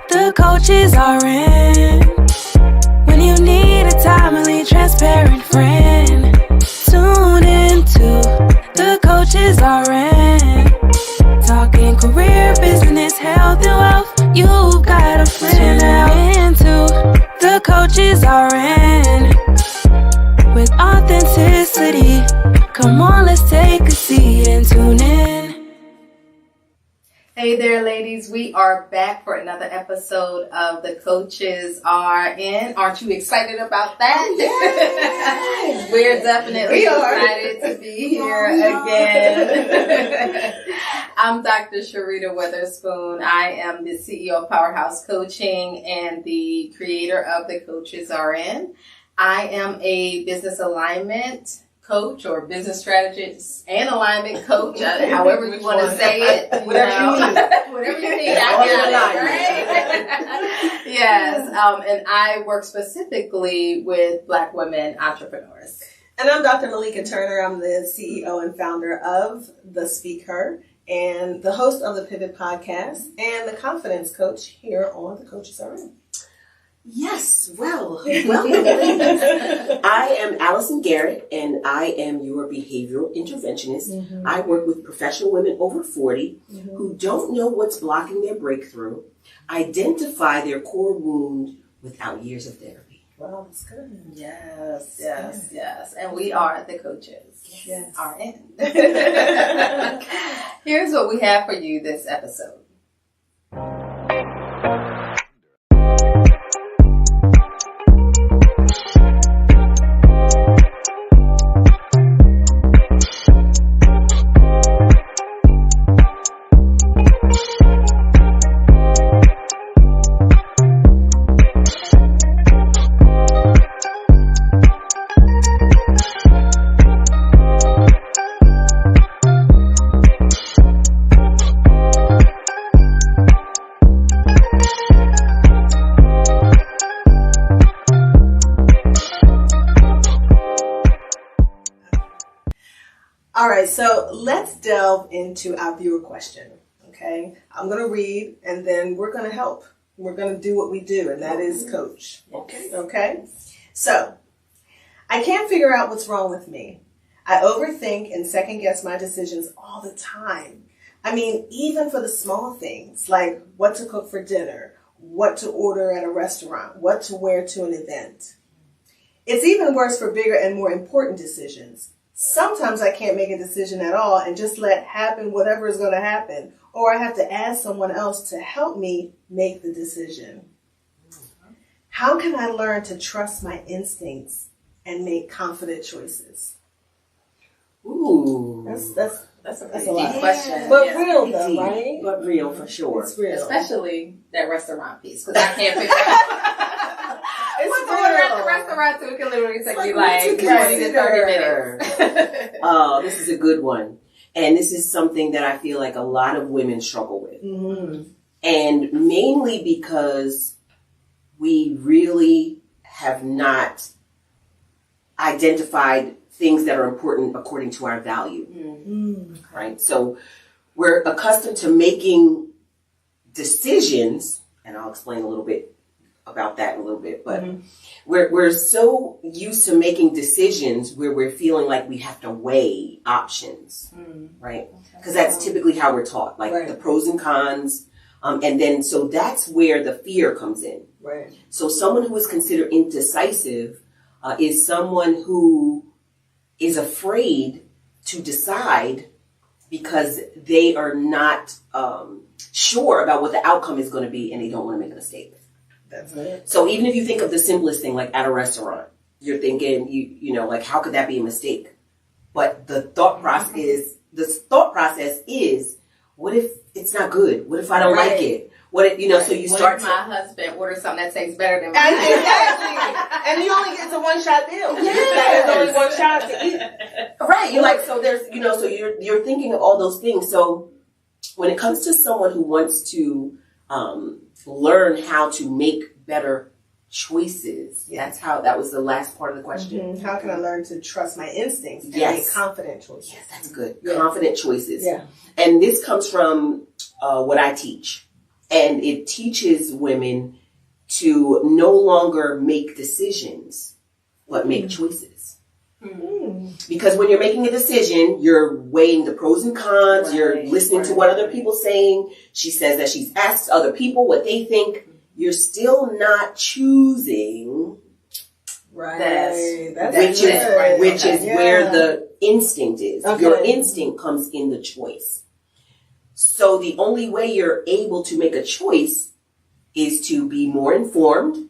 The coaches are in. When you need a timely, transparent friend, tune into the coaches are in. Talking career, business, health, and wealth. You've got a friend now into the coaches are in. With authenticity, come on, let's take a seat and tune in. Hey there, ladies. We are back for another episode of The Coaches Are In. Aren't you excited about that? Yes. We're definitely excited to be here again. I'm Dr. Cherita Weatherspoon. I am the CEO of Powerhouse Coaching and the creator of The Coaches Are In. I am a business alignment coach or business strategist and alignment coach, however you want to say it. Whatever you need. Whatever you need, I got it, right? Yes, and I work specifically with Black women entrepreneurs. And I'm Dr. Malaika Turner. I'm the CEO and founder of The Speak Her and the host of the Pivot Podcast and the confidence coach here on The Coaches Are In. Yes, welcome, ladies. I am Allison Garrett, and I am your behavioral interventionist. Mm-hmm. I work with professional women over 40 who don't know what's blocking their breakthrough, identify their core wound without years of therapy. Wow, that's good. Yes. And we are the coaches. Yes. Are in. Here's what we have for you this episode. All right, so let's delve into our viewer question, okay? I'm going to read, and then we're going to help. We're going to do what we do, and that is coach. Okay? So, I can't figure out what's wrong with me. I overthink and second-guess my decisions all the time. I mean, even for the small things, like what to cook for dinner, what to order at a restaurant, what to wear to an event. It's even worse for bigger and more important decisions. Sometimes I can't make a decision at all and just let happen whatever is going to happen, or I have to ask someone else to help me make the decision. How can I learn to trust my instincts and make confident choices? Ooh. That's a lot. Deep question. But real though, right? But real for sure. It's real. Especially that restaurant piece, because I can't figure out. It's order at the restaurant, so it can literally take me like 20 to 30 minutes. Oh, this is a good one. And this is something that I feel like a lot of women struggle with. Mm-hmm. And mainly because we really have not identified things that are important according to our value. Mm-hmm. Right? So we're accustomed to making decisions, and I'll explain a little bit about that in a little bit, but we're so used to making decisions where we're feeling like we have to weigh options, right? Because that's typically how we're taught, like the pros and cons, and then so that's where the fear comes in. Right. So someone who is considered indecisive is someone who is afraid to decide because they are not sure about what the outcome is going to be, and they don't want to make a mistake. That's it. So even if you think of the simplest thing, like at a restaurant, you're thinking, you know, like, how could that be a mistake? But the thought process is, what if it's not good? What if I don't like it? What if, you know, so you start to... my husband orders something that tastes better than mine? Exactly. And you only get a one-shot deal. Yeah. There's only one shot to eat. Right. You're like, so there's, you know, so you're thinking of all those things. So when it comes to someone who wants to learn how to make better choices, that was the last part of the question. Mm-hmm. How can I learn to trust my instincts and make confident choices? Yes, that's good. Yeah. Confident choices. Yeah. And this comes from what I teach. And it teaches women to no longer make decisions, but make choices. Because when you're making a decision, you're weighing the pros and cons, you're listening to what other people are saying. She says that she's asked other people what they think. You're still not choosing. Right. Which is where the instinct is. Okay. Your instinct comes in the choice. So the only way you're able to make a choice is to be more informed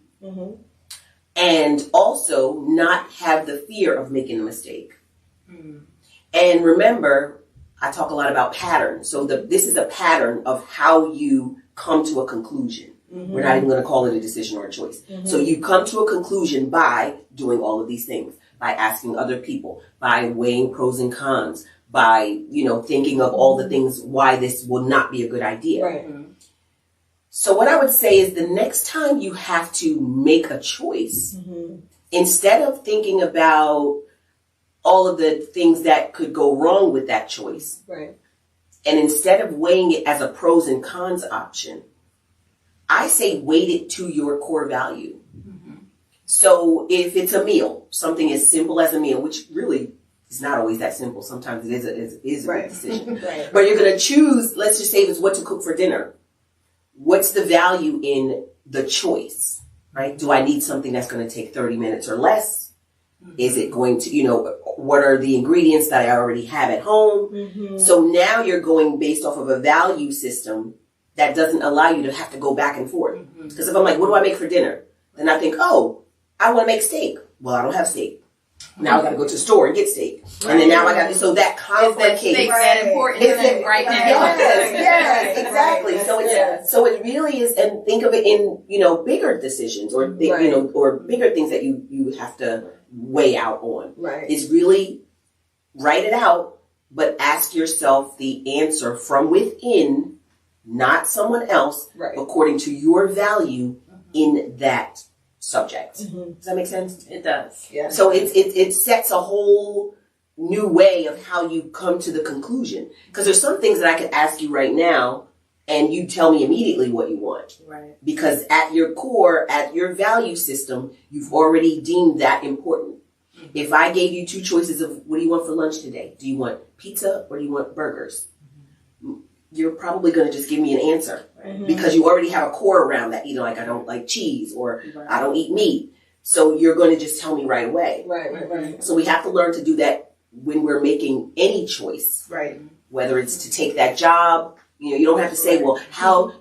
and also not have the fear of making a mistake. And remember, I talk a lot about patterns. So this is a pattern of how you come to a conclusion. We're not even going to call it a decision or a choice. So you come to a conclusion by doing all of these things, by asking other people, by weighing pros and cons, by, thinking of all the things why this will not be a good idea. Right. So what I would say is the next time you have to make a choice, instead of thinking about all of the things that could go wrong with that choice, right, and instead of weighing it as a pros and cons option, I say weight it to your core value. So if it's a meal, something as simple as a meal, which really is not always that simple. Sometimes it is a big decision. But you're going to choose, let's just say it's what to cook for dinner. What's the value in the choice, right? Do I need something that's going to take 30 minutes or less? Is it going to, what are the ingredients that I already have at home? So now you're going based off of a value system that doesn't allow you to have to go back and forth. Because if I'm like, what do I make for dinner? Then I think, I want to make steak. Well, I don't have steak. Now I got to go to the store and get steak. And then now I got to, so that complicates. Is that important right now? Yes, exactly. So it really is, and think of it in, bigger decisions or, or bigger things that you have to weigh out on. Right. Is really write it out, but ask yourself the answer from within, not someone else, according to your value in that subject. Does that make sense? It does. Yeah. So it sets a whole new way of how you come to the conclusion. Because there's some things that I could ask you right now and you tell me immediately what you want. Right. Because at your core, at your value system, you've already deemed that important. If I gave you two choices of what do you want for lunch today? Do you want pizza or do you want burgers? You're probably going to just give me an answer because you already have a core around that. I don't like cheese or I don't eat meat. So you're going to just tell me right away. Right. So we have to learn to do that when we're making any choice. Right. Whether it's to take that job, you don't have to say, well, how,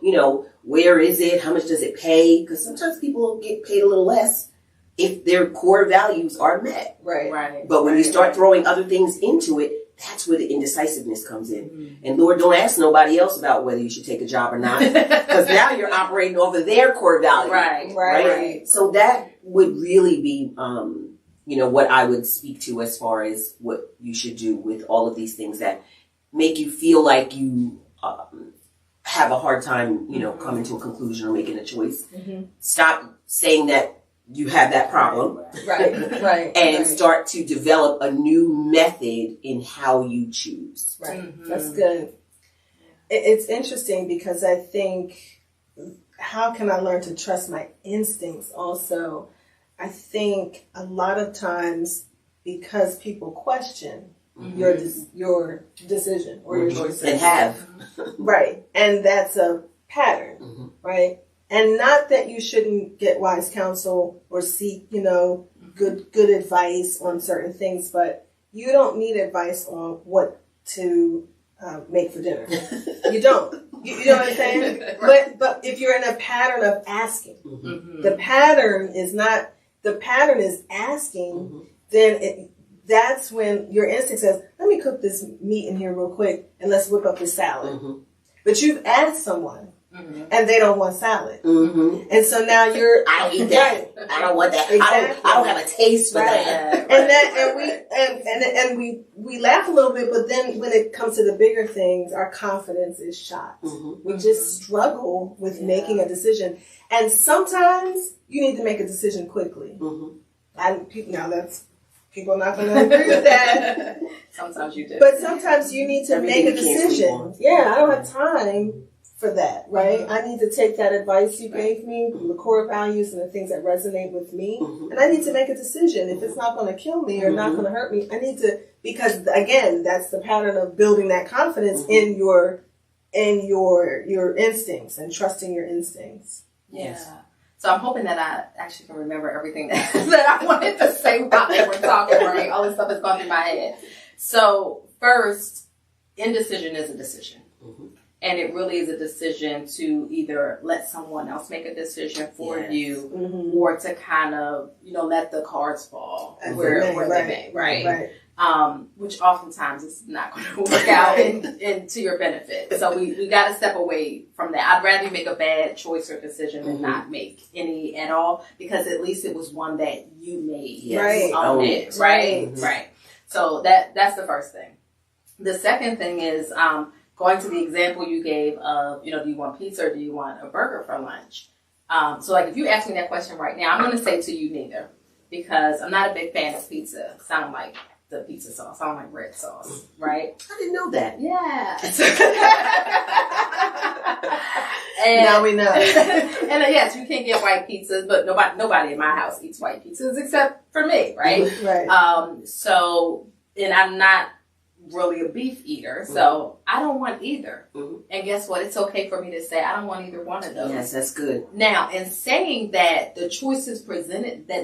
where is it? How much does it pay? Because sometimes people get paid a little less if their core values are met. Right. But when you start throwing other things into it, that's where the indecisiveness comes in. And Lord, don't ask nobody else about whether you should take a job or not, because now you're operating off of their core value. Right. So that would really be, what I would speak to as far as what you should do with all of these things that make you feel like you have a hard time, coming to a conclusion or making a choice. Stop saying that you have that problem. Right. And start to develop a new method in how you choose. Right. That's good. It's interesting because I think, how can I learn to trust my instincts also? I think a lot of times because people question your decision or your choice. And have. Right. And that's a pattern, right? And not that you shouldn't get wise counsel or seek, good advice on certain things, but you don't need advice on what to make for dinner. You don't. You know what I'm saying? But if you're in a pattern of asking, the pattern is asking, then that's when your instinct says, let me cook this meat in here real quick and let's whip up this salad. But you've asked someone. And they don't want salad, and so now I don't eat that. I don't want that. Exactly. I don't have a taste for that. And we laugh a little bit, but then when it comes to the bigger things, our confidence is shot. We just struggle with making a decision, and sometimes you need to make a decision quickly. People are not going to agree with that. Sometimes you do, but sometimes you need to make a decision. I don't have time for that, right? I need to take that advice you gave me, the core values and the things that resonate with me, and I need to make a decision. If it's not going to kill me or not going to hurt me, I need to, because again, that's the pattern of building that confidence in your instincts and trusting your instincts. Yes. So I'm hoping that I actually can remember everything that I wanted to say while they were talking, right? All this stuff is going through my head. So first, indecision is a decision. And it really is a decision to either let someone else make a decision for you or to kind of, let the cards fall where they may, right? Which oftentimes is not going to work out to your benefit. So we got to step away from that. I'd rather you make a bad choice or decision than not make any at all, because at least it was one that you made. Right. So that's the first thing. The second thing is going to the example you gave of, do you want pizza or do you want a burger for lunch? So like if you ask me that question right now, I'm going to say to you neither, because I'm not a big fan of pizza. I don't like the pizza sauce. I don't like red sauce, right? I didn't know that. Yeah. And now we know. And yes, you can get white pizzas, but nobody in my house eats white pizzas except for me, right? Right. So, and I'm not really a beef eater, so I don't want either. And guess what? It's okay for me to say I don't want either one of those. Yes, that's good. Now, in saying that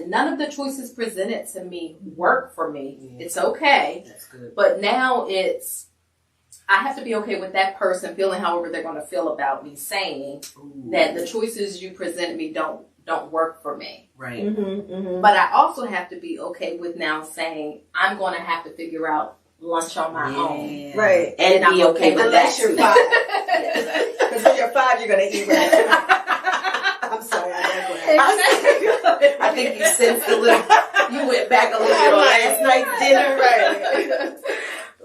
none of the choices presented to me work for me, it's okay. That's good. But now I have to be okay with that person feeling however they're going to feel about me saying that the choices you presented me don't work for me. Right. But I also have to be okay with now saying I'm going to have to figure out lunch on my own. Right. And be okay with unless that. You're 5. Because when you're 5, you're going to eat right. I'm sorry, I think you sensed you went back a little bit on last night's dinner.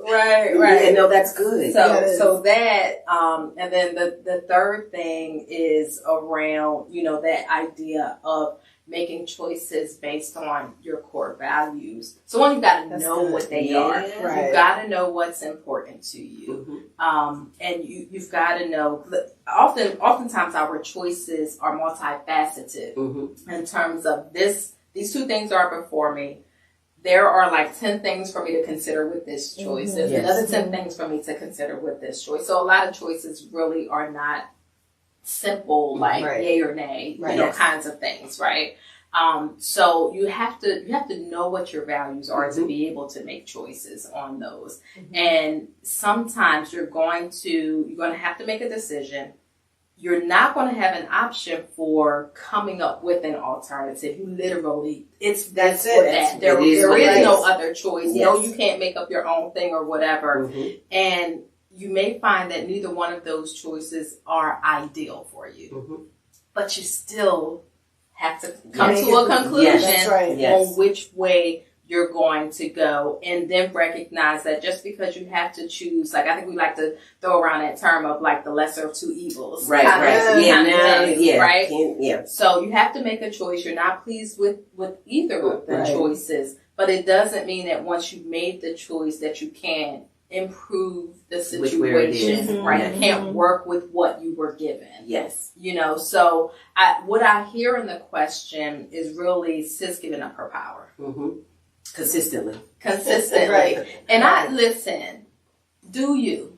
Right. Yeah, no, that's good. So that, and then the third thing is around, that idea of making choices based on your core values. So one, you got to know what they are. Right. You've got to know what's important to you. And you've got to know, oftentimes our choices are multifaceted in terms of these two things are before me. There are like 10 things for me to consider with this choice. There's another 10 things for me to consider with this choice. So a lot of choices really are not simple, like yay or nay, kinds of things, right? So you have to know what your values are to be able to make choices on those. And sometimes you're going to have to make a decision. You're not going to have an option for coming up with an alternative. You literally, that's it. There is no other choice. Yes. No, you can't make up your own thing or whatever. And you may find that neither one of those choices are ideal for you. But you still have to come to a conclusion on which way you're going to go, and then recognize that just because you have to choose, like I think we like to throw around that term of like the lesser of two evils. Right. So you have to make a choice. You're not pleased with either of the choices, but it doesn't mean that once you've made the choice that you can't improve the situation, right? You can't work with what you were given. Yes. So what I hear in the question is really sis giving up her power. Consistently. And I listen, do you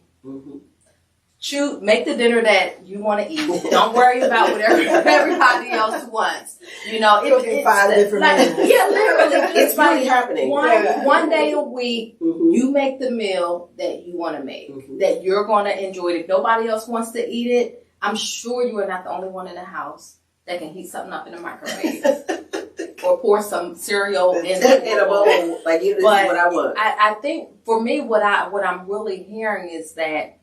choose, make the dinner that you want to eat. Don't worry about whatever everybody else wants. It's 5 different meals. Literally, it's really happening. One day a week, you make the meal that you want to make, that you're going to enjoy. If nobody else wants to eat it, I'm sure you are not the only one in the house that can heat something up in the microwave. Or pour some cereal in a bowl. Like, this is what I want. I think for me, what I'm really hearing is that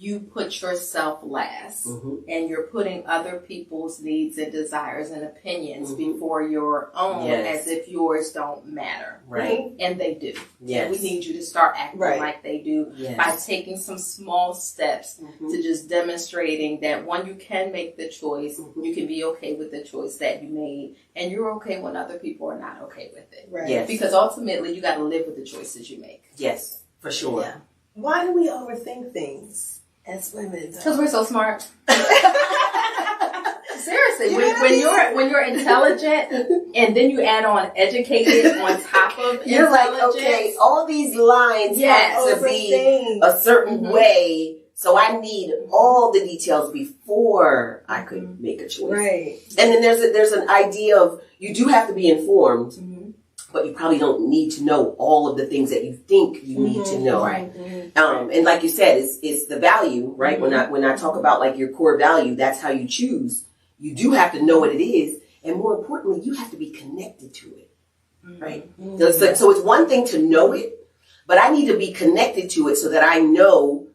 you put yourself last, and you're putting other people's needs and desires and opinions before your own, as if yours don't matter. Right. And they do. Yes. We need you to start acting like they do by taking some small steps to just demonstrating that, one, you can make the choice, you can be okay with the choice that you made, and you're okay when other people are not okay with it. Right. Yes. Because ultimately, you got to live with the choices you make. Yes, for sure. Why do we overthink things? As women, Because we're so smart. Seriously, when you're intelligent and then you add on educated on top of You're like, intelligence. okay, all these lines have to be a certain way. So I need all the details before I could make a choice. Right. And then there's an idea of you do have to be informed, but you probably don't need to know all of the things that you think you need to know. Right. And like you said, it's the value, right? When I talk about like your core value, that's how you choose. You do have to know what it is, and more importantly, you have to be connected to it, right? So it's one thing to know it, but I need to be connected to it so that I know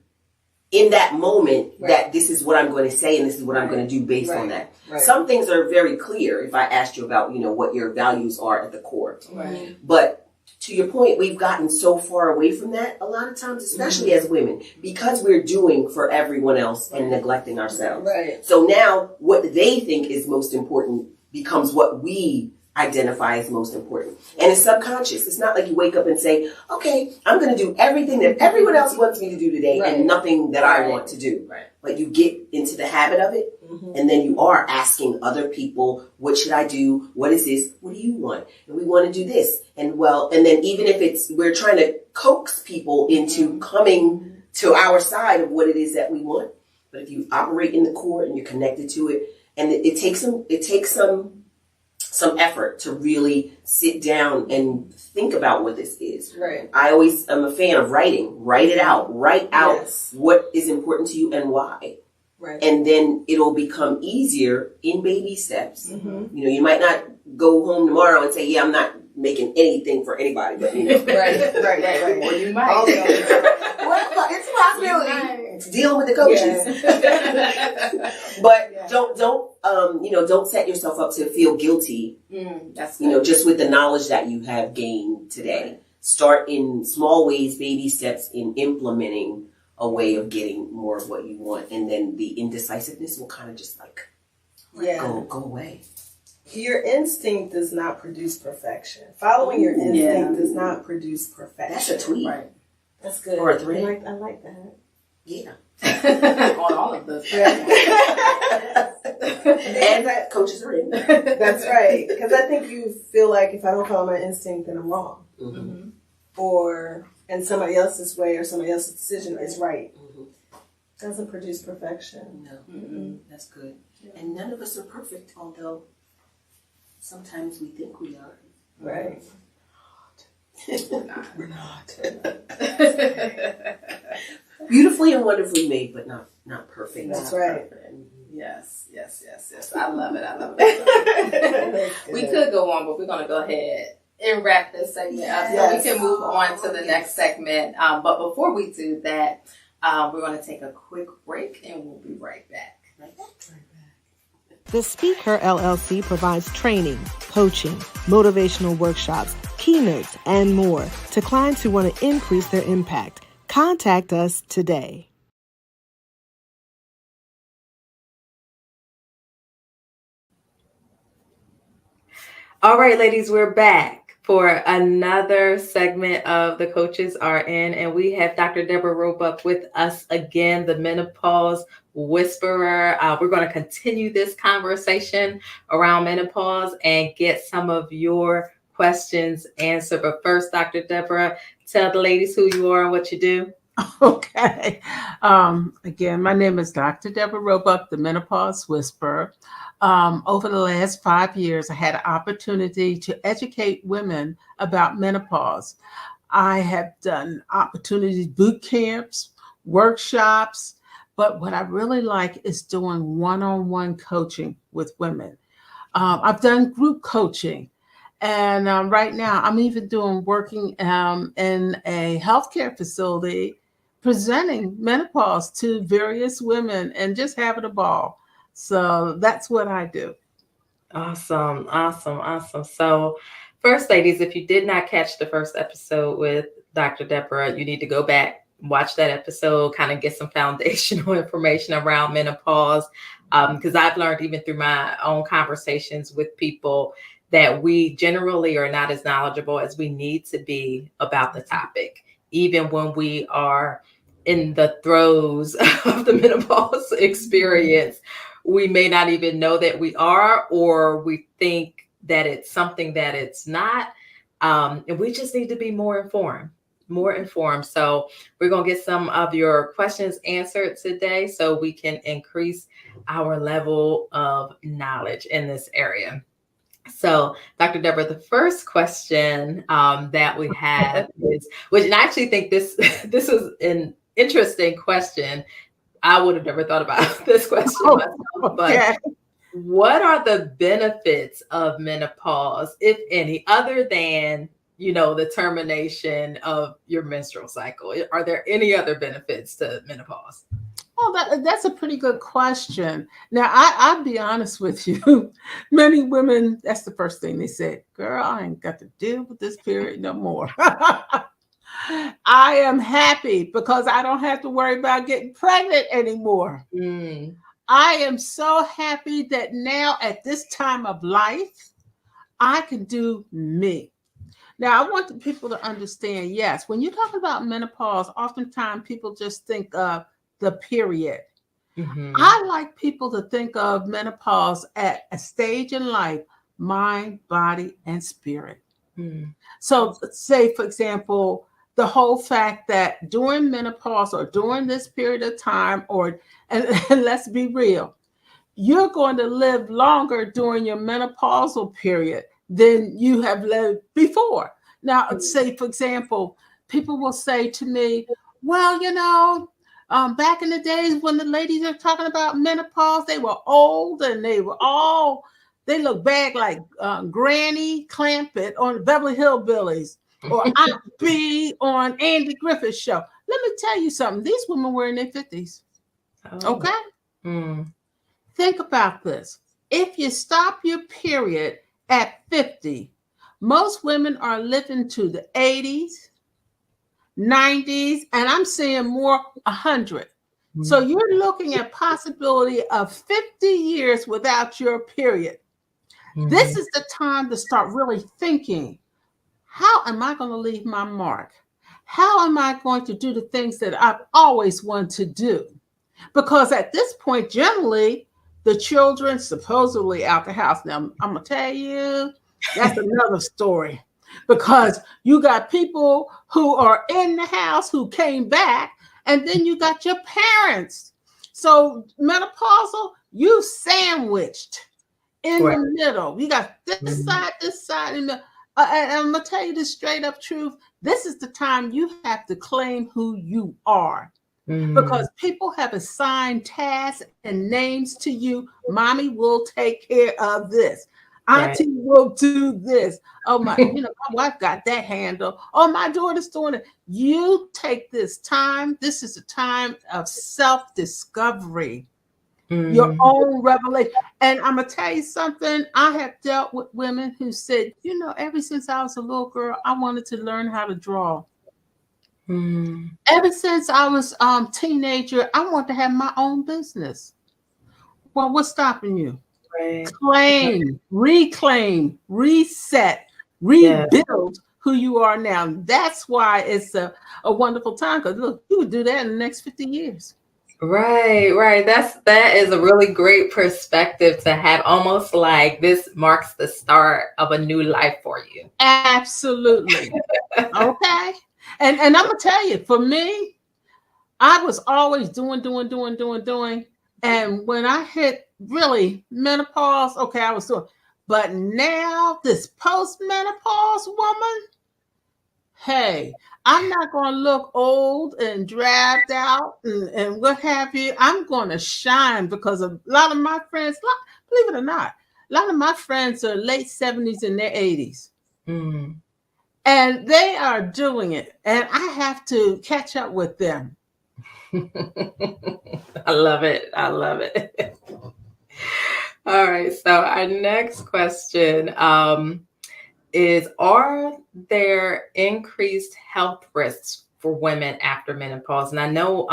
in that moment that this is what I'm going to say and this is what I'm going to do based on that. Right. Some things are very clear if I asked you about, what your values are at the core. Right. But to your point, we've gotten so far away from that a lot of times, especially as women, because we're doing for everyone else and neglecting ourselves. Right. So now what they think is most important becomes what we identify as most important. And it's subconscious. It's not like you wake up and say, okay, I'm going to do everything that everyone else wants me to do today and nothing that I want to do. Right. But you get into the habit of it, and then you are asking other people, what should I do? What is this? What do you want? And we want to do this. And then even if we're trying to coax people into coming to our side of what it is that we want. But if you operate in the core and you're connected to it, and it takes some effort to really sit down and think about what this is. Right. I always am a fan of writing. Write it out. Write out what is important to you and why. Right. And then it'll become easier in baby steps. You might not go home tomorrow and say, I'm not making anything for anybody but me. Right. Well, you might. Also, Well, it's a possibility. It's dealing with the coaches. But don't set yourself up to feel guilty. That's Just with the knowledge that you have gained today. Start in small ways, baby steps in implementing a way of getting more of what you want, and then the indecisiveness will kind of just go away. Your instinct does not produce perfection. Following your instinct does not produce perfection. That's a tweet. Right. That's good. Or a thread. I like that. Yeah. On all of those. And that coaches are in. That's right. Because I think you feel like if I don't follow my instinct, then I'm wrong. And somebody else's way or somebody else's decision is right. Doesn't produce perfection. No. That's good. And none of us are perfect, although sometimes we think we are. Right. We're not. Beautifully and wonderfully made, but not perfect. That's right. Yes. I love it. We could go on, but we're going to go ahead and wrap this segment up so we can move on to the next segment. But before we do that, we're going to take a quick break and we'll be right back. The Speaker LLC provides training, coaching, motivational workshops, keynotes, and more to clients who want to increase their impact. Contact us today. All right, ladies, we're back for another segment of The Coaches Are In, and we have Dr. Deborah Roebuck with us again, the menopause whisperer. We're going to continue this conversation around menopause and get some of your questions answered. But first, Dr. Deborah, tell the ladies who you are and what you do. Okay. Again, my name is Dr. Deborah Roebuck, the menopause whisperer. Over the last 5 years, I had an opportunity to educate women about menopause. I have done opportunities, boot camps, workshops, but what I really like is doing one-on-one coaching with women. I've done group coaching, and right now I'm even working in a healthcare facility, presenting menopause to various women and just having a ball. So that's what I do. Awesome. So first, ladies, if you did not catch the first episode with Dr. Deborah, you need to go back, watch that episode, kind of get some foundational information around menopause. Because I've learned even through my own conversations with people that we generally are not as knowledgeable as we need to be about the topic, even when we are in the throes of the menopause experience, we may not even know that we are, or we think that it's something that it's not. And we just need to be more informed. So we're going to get some of your questions answered today so we can increase our level of knowledge in this area. So, Dr. Deborah, the first question that we have is, which, and I actually think this is an interesting question. I would have never thought about this question myself, but what are the benefits of menopause, if any, other than, the termination of your menstrual cycle? Are there any other benefits to menopause? Well, that's a pretty good question. Now, I'll be honest with you. Many women, that's the first thing they said. Girl, I ain't got to deal with this period no more. I am happy because I don't have to worry about getting pregnant anymore. I am so happy that now at this time of life, I can do me. Now, I want the people to understand, yes, when you talk about menopause, oftentimes people just think of the period. I like people to think of menopause at a stage in life, mind, body, and spirit. So say, for example, the whole fact that during menopause or during this period of time, and let's be real, you're going to live longer during your menopausal period than you have lived before. Now, say, for example, people will say to me, well, back in the days when the ladies are talking about menopause, they were old and they look back like Granny Clampett on the Beverly Hillbillies or Aunt B on Andy Griffith's show. Let me tell you something. These women were in their 50s. Okay? Think about this. If you stop your period at 50, most women are living to the 80s, 90s, and I'm saying more 100. So you're looking at possibility of 50 years without your period. This is the time to start really thinking, how am I going to leave my mark? How am I going to do the things that I've always wanted to do? Because at this point, generally, the children supposedly out the house. Now, I'm going to tell you, that's another story. Because you got people who are in the house who came back, and then you got your parents. So menopausal, you sandwiched in the middle. You got this side, and I'm going to tell you the straight up truth. This is the time you have to claim who you are. Because people have assigned tasks and names to you. Mommy will take care of this. Auntie will do this. Oh my, my wife got that handle. Oh, my daughter's doing it. You take this time. This is a time of self-discovery, your own revelation. And I'm going to tell you something. I have dealt with women who said, ever since I was a little girl, I wanted to learn how to draw. Ever since I was a teenager, I want to have my own business. Well, what's stopping you? Claim, reclaim, reset, rebuild who you are now. That's why it's a wonderful time, because look, you would do that in the next 50 years. Right. That is a really great perspective to have, almost like this marks the start of a new life for you. Absolutely. Okay. And I'm going to tell you, for me, I was always doing. And when I hit really menopause, okay, I was doing. But now this post-menopause woman, hey, I'm not going to look old and dragged out and what have you. I'm going to shine, because a lot of my friends, believe it or not, a lot of my friends are late 70s and their 80s. And they are doing it. And I have to catch up with them. I love it. All right. So our next question is, are there increased health risks for women after menopause? And I know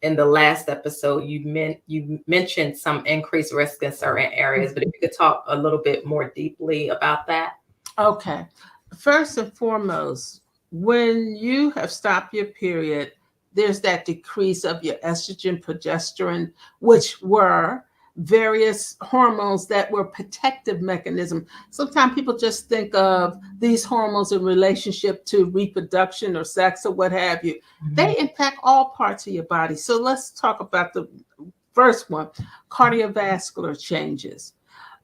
in the last episode, you mentioned some increased risk in certain areas, but if you could talk a little bit more deeply about that. Okay. First and foremost, when you have stopped your period, there's that decrease of your estrogen, progesterone, which were various hormones that were protective mechanism. Sometimes people just think of these hormones in relationship to reproduction or sex or what have you. They impact all parts of your body. So let's talk about the first one, cardiovascular changes.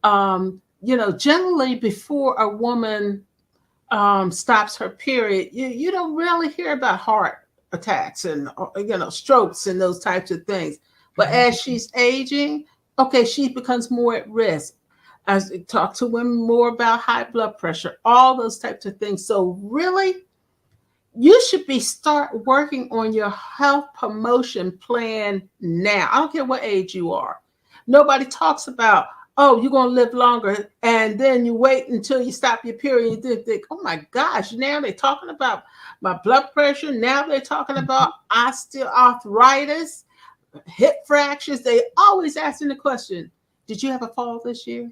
Generally before a woman stops her period, you don't really hear about heart attacks and strokes and those types of things. But as she's aging, okay, she becomes more at risk. As we talk to women more about high blood pressure, all those types of things. So really, you should start working on your health promotion plan now. I don't care what age you are. Nobody talks about, oh, you're going to live longer. And then you wait until you stop your period. You think, oh my gosh, now they're talking about my blood pressure. Now they're talking about osteoarthritis, hip fractures. They always asking the question, did you have a fall this year?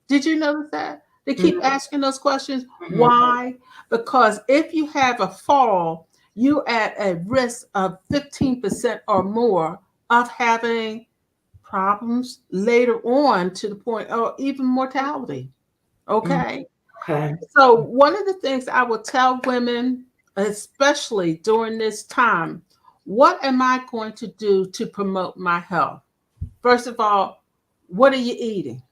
Did you notice that? They keep asking those questions. Why? Because if you have a fall, you're at a risk of 15% or more of having problems later on, to the point of even mortality. Okay. So one of the things I would tell women, especially during this time, what am I going to do to promote my health? First of all, what are you eating?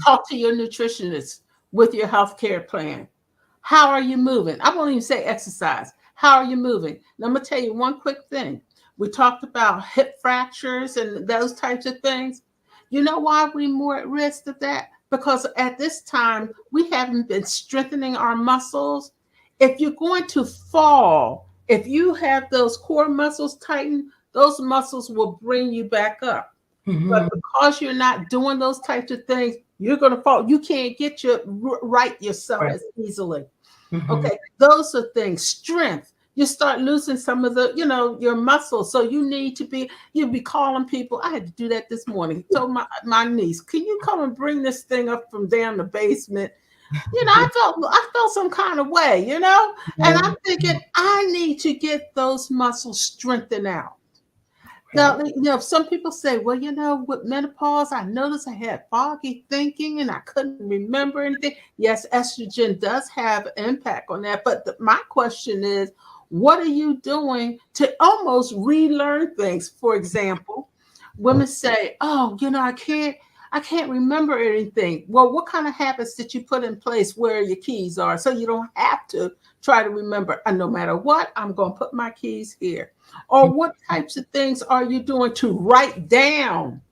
Talk to your nutritionist with your health care plan. How are you moving? I won't even say exercise. How are you moving? Now, I'm going to tell you one quick thing. We talked about hip fractures and those types of things. You know why we're more at risk of that? Because at this time, we haven't been strengthening our muscles. If you're going to fall, if you have those core muscles tightened, those muscles will bring you back up. But because you're not doing those types of things, you're going to fall. You can't get yourself as easily. Okay, those are things. Strength. You start losing some of the, your muscles. So you'll be calling people. I had to do that this morning. Told my niece, can you come and bring this thing up from down the basement? I felt some kind of way, and I'm thinking I need to get those muscles strengthened out. Now, some people say, well, with menopause, I noticed I had foggy thinking and I couldn't remember anything. Yes, estrogen does have an impact on that. But my question is, what are you doing to almost relearn things? For example, women say, oh, I can't remember anything. Well, what kind of habits did you put in place where your keys are so you don't have to try to remember? And no matter what, I'm going to put my keys here. Or what types of things are you doing to write down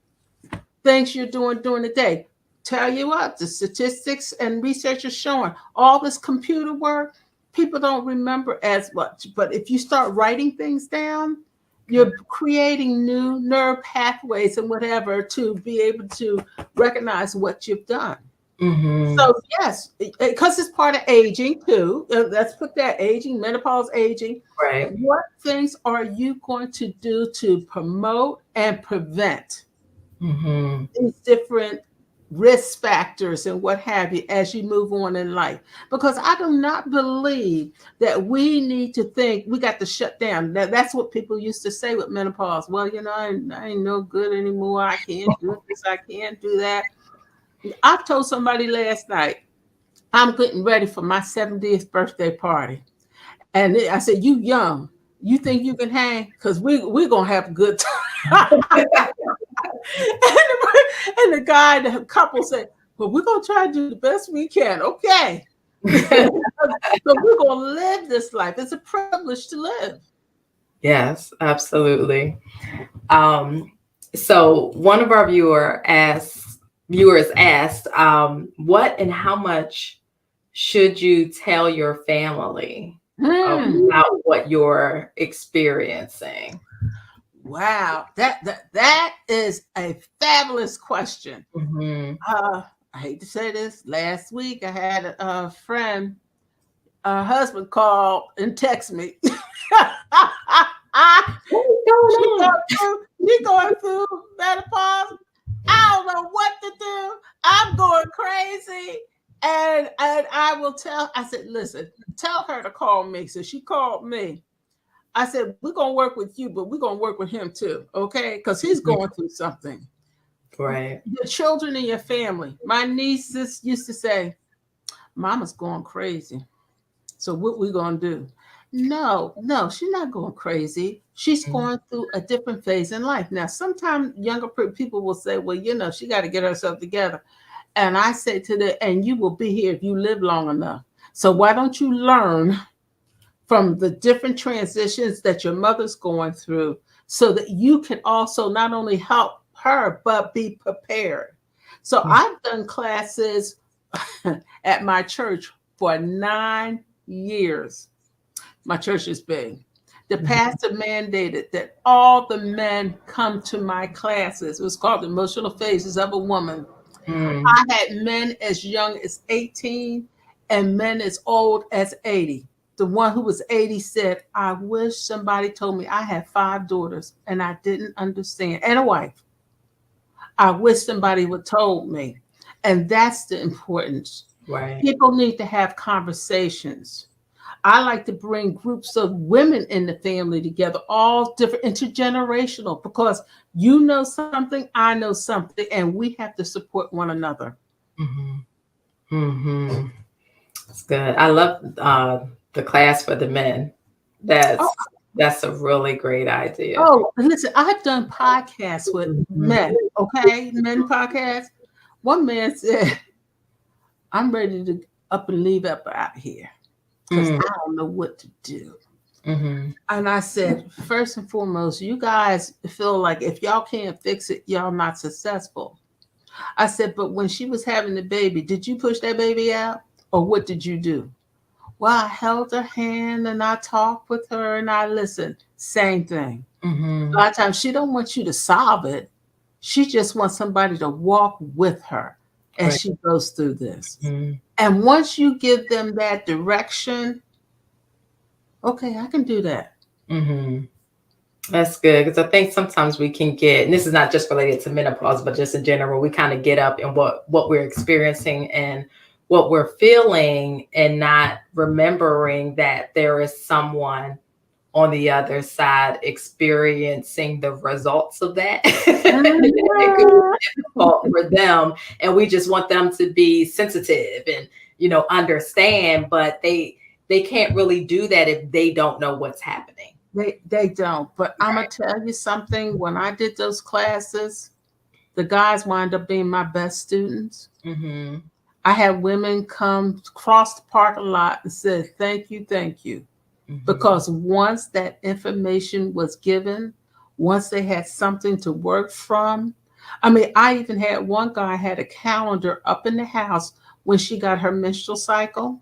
things you're doing during the day? Tell you what, the statistics and research is showing all this computer work, people don't remember as much. But if you start writing things down, you're creating new nerve pathways and whatever to be able to recognize what you've done. So yes, because it's part of aging too. Let's put that aging, menopause, aging. Right. What things are you going to do to promote and prevent these different risk factors and what have you as you move on in life? Because I do not believe that we need to think we got to shut down. That's what people used to say with menopause. Well, I ain't no good anymore. I can't do this. I can't do that. I told somebody last night, I'm getting ready for my 70th birthday party. And I said, you young, you think you can hang? Because we're going to have a good time. and the couple said, well, we're going to try to do the best we can. Okay. So we're going to live this life. It's a privilege to live. Yes, absolutely. So one of our viewers asked, what and how much should you tell your family about what you're experiencing? Wow, that is a fabulous question. I hate to say this. Last week, I had a friend, a husband call and text me. She going through menopause. I don't know what to do. I'm going crazy. And I will I said, listen, tell her to call me. So she called me. I said, we're going to work with you, but we're going to work with him too. Okay. Because he's going through something. Right. Your children and your family. My nieces used to say, Mama's going crazy. So what we going to do? No, she's not going crazy. She's going through a different phase in life. Now, sometimes younger people will say, well, she got to get herself together. And I say to them, and you will be here if you live long enough. So why don't you learn from the different transitions that your mother's going through so that you can also not only help her, but be prepared. So I've done classes at my church for 9 years. My church is big. The pastor mandated that all the men come to my classes. It was called Emotional Phases of a Woman. I had men as young as 18 and men as old as 80. The one who was 80 said, I wish somebody told me I had 5 daughters and I didn't understand, and a wife. I wish somebody would told me. And that's the importance. Right. People need to have conversations. I like to bring groups of women in the family together, all different, intergenerational, because you know something, I know something, and we have to support one another. That's good. I love the class for the men. That's a really great idea. Oh, listen, I've done podcasts with men, okay? Men podcasts. One man said, I'm ready to up and leave up out here because I don't know what to do. And I said, first and foremost, you guys feel like if y'all can't fix it, y'all not successful. I said, but when she was having the baby, did you push that baby out or what did you do? Well, I held her hand and I talked with her and I listened. Same thing. A lot of times she don't want you to solve it. She just wants somebody to walk with her as she goes through this. And once you give them that direction, okay, I can do that. That's good, because I think sometimes we can get, and this is not just related to menopause, but just in general, we kind of get up in what we're experiencing and what we're feeling and not remembering that there is someone on the other side experiencing the results of that. It could be difficult for them, and we just want them to be sensitive and understand, but they can't really do that if they don't know what's happening. They don't. But I'm going to tell you something. When I did those classes, the guys wind up being my best students. I had women come across the parking lot and said, thank you. Because once that information was given, once they had something to work from, I even had one guy had a calendar up in the house when she got her menstrual cycle,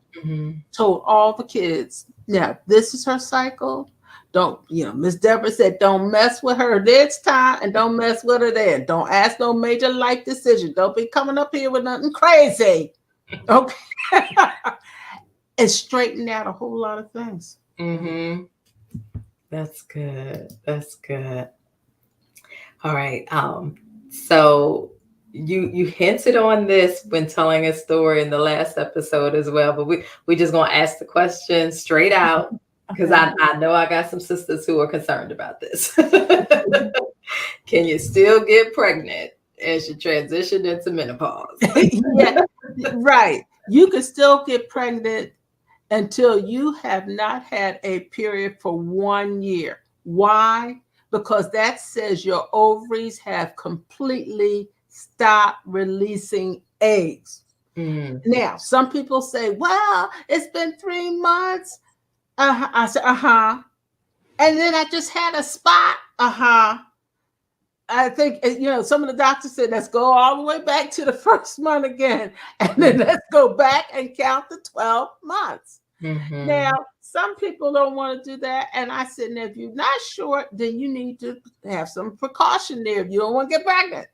told all the kids, now this is her cycle. Don't, Miss Deborah said, don't mess with her this time and don't mess with her then. Don't ask no major life decision. Don't be coming up here with nothing crazy. Okay. And straighten out a whole lot of things. That's good. All right. So you hinted on this when telling a story in the last episode as well, but we just gonna ask the question straight out because I know I got some sisters who are concerned about this. Can you still get pregnant as you transition into menopause? Yeah, right. You can still get pregnant until you have not had a period for 1 year. Why? Because that says your ovaries have completely stopped releasing eggs. Now, some people say, well, it's been 3 months. I said, and then I just had a spot. I think, some of the doctors said, let's go all the way back to the first month again. And then let's go back and count the 12 months. Now, some people don't want to do that. And I said, now, if you're not sure, then you need to have some precaution there if you don't want to get pregnant.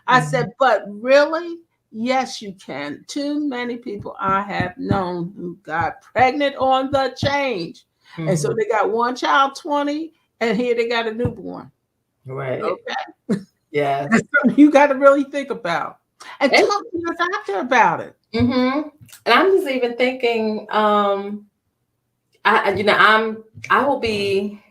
I said, but really? Yes, you can. Too many people I have known who got pregnant on the change. And so they got one child, 20, and here they got a newborn. Right. Okay. Yeah. That's something you got to really think about. And talk to your doctor about it. And I'm just even thinking, I will be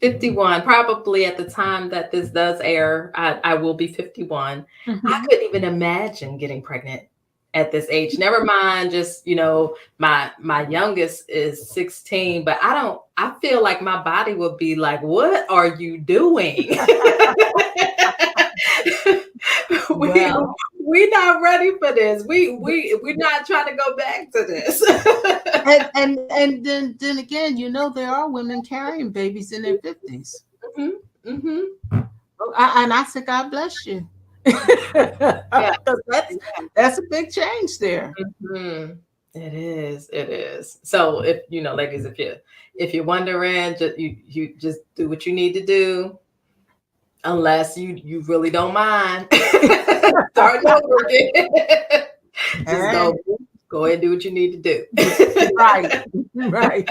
51. Probably at the time that this does air, I will be 51. I Mhm. couldn't even imagine getting pregnant at this age. Never mind, just my youngest is 16, but I feel like my body would be like, what are you doing? we Well, we're not ready for this. We're not trying to go back to this. and then again, there are women carrying babies in their 50s. Mhm, mhm. And I said, God bless you. 'Cause that's a big change there. Mhm. It is. It is. So if ladies, if you're wondering, you just do what you need to do, unless you really don't mind starting over again. Just Hey, go ahead and do what you need to do. right, right.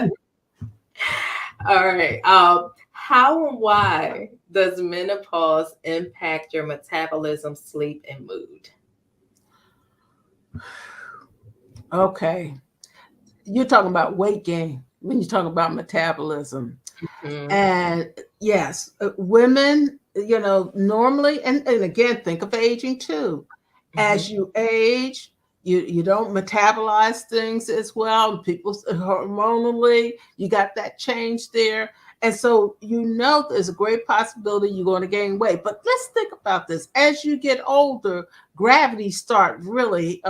All right. How and why does menopause impact your metabolism, sleep, and mood? Okay. You're talking about weight gain when you talk about metabolism. Mhm. And yes, women, normally, and again, think of aging too. As you age, you don't metabolize things as well. People hormonally, you got that change there. And so there's a great possibility you're going to gain weight. But let's think about this. As you get older, gravity start really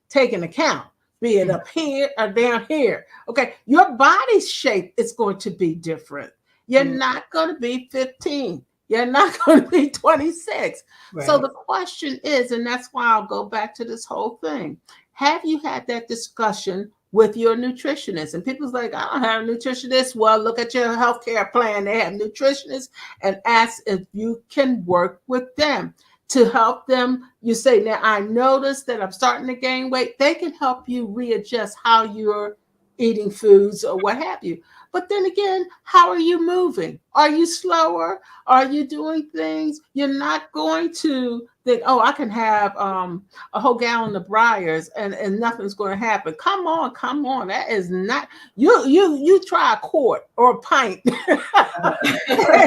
taking account, be it up here or down here. Okay, your body's shape is going to be different. You're Mhm. not going to be 15. You're not going to be 26. So Right. the question is, and that's why I'll go back to this whole thing. Have you had that discussion with your nutritionist? And people's like, I don't have a nutritionist. Well, look at your healthcare plan. They have nutritionists, and ask if you can work with them to help them. You say, now I noticed that I'm starting to gain weight. They can help you readjust how you're eating foods or what have you. But then again, how are you moving? Are you slower? Are you doing things? You're not going to think, oh, I can have a whole gallon of Briars and nothing's going to happen. Come on, come on. That is not you try a quart or a pint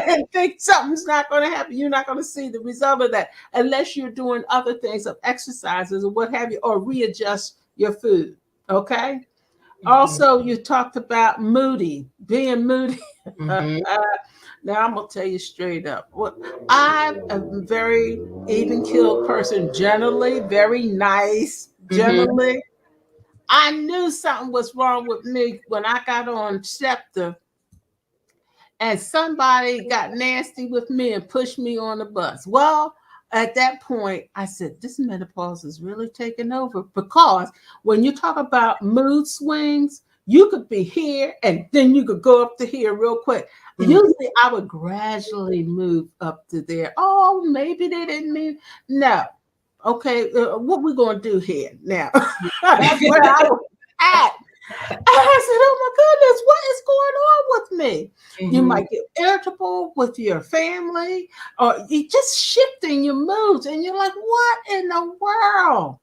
and think something's not going to happen. You're not going to see the result of that unless you're doing other things of exercises or what have you, or readjust your food. Okay. Also, you talked about being moody. Mhm. Now I'm gonna tell you straight up. I'm a very even keeled person, generally, very nice, Mhm. generally. I knew something was wrong with me when I got on Scepter and somebody got nasty with me and pushed me on the bus. Well, at that point, I said, this menopause is really taking over, because when you talk about mood swings, you could be here and then you could go up to here real quick. Mhm. Usually I would gradually move up to there. Oh, maybe they didn't mean, no. Okay, what we going to do here now? That's where I was at. And I said, oh my goodness, what is going on with me? You Mhm. might get irritable with your family, or you just shifting your moods, and you're like, what in the world?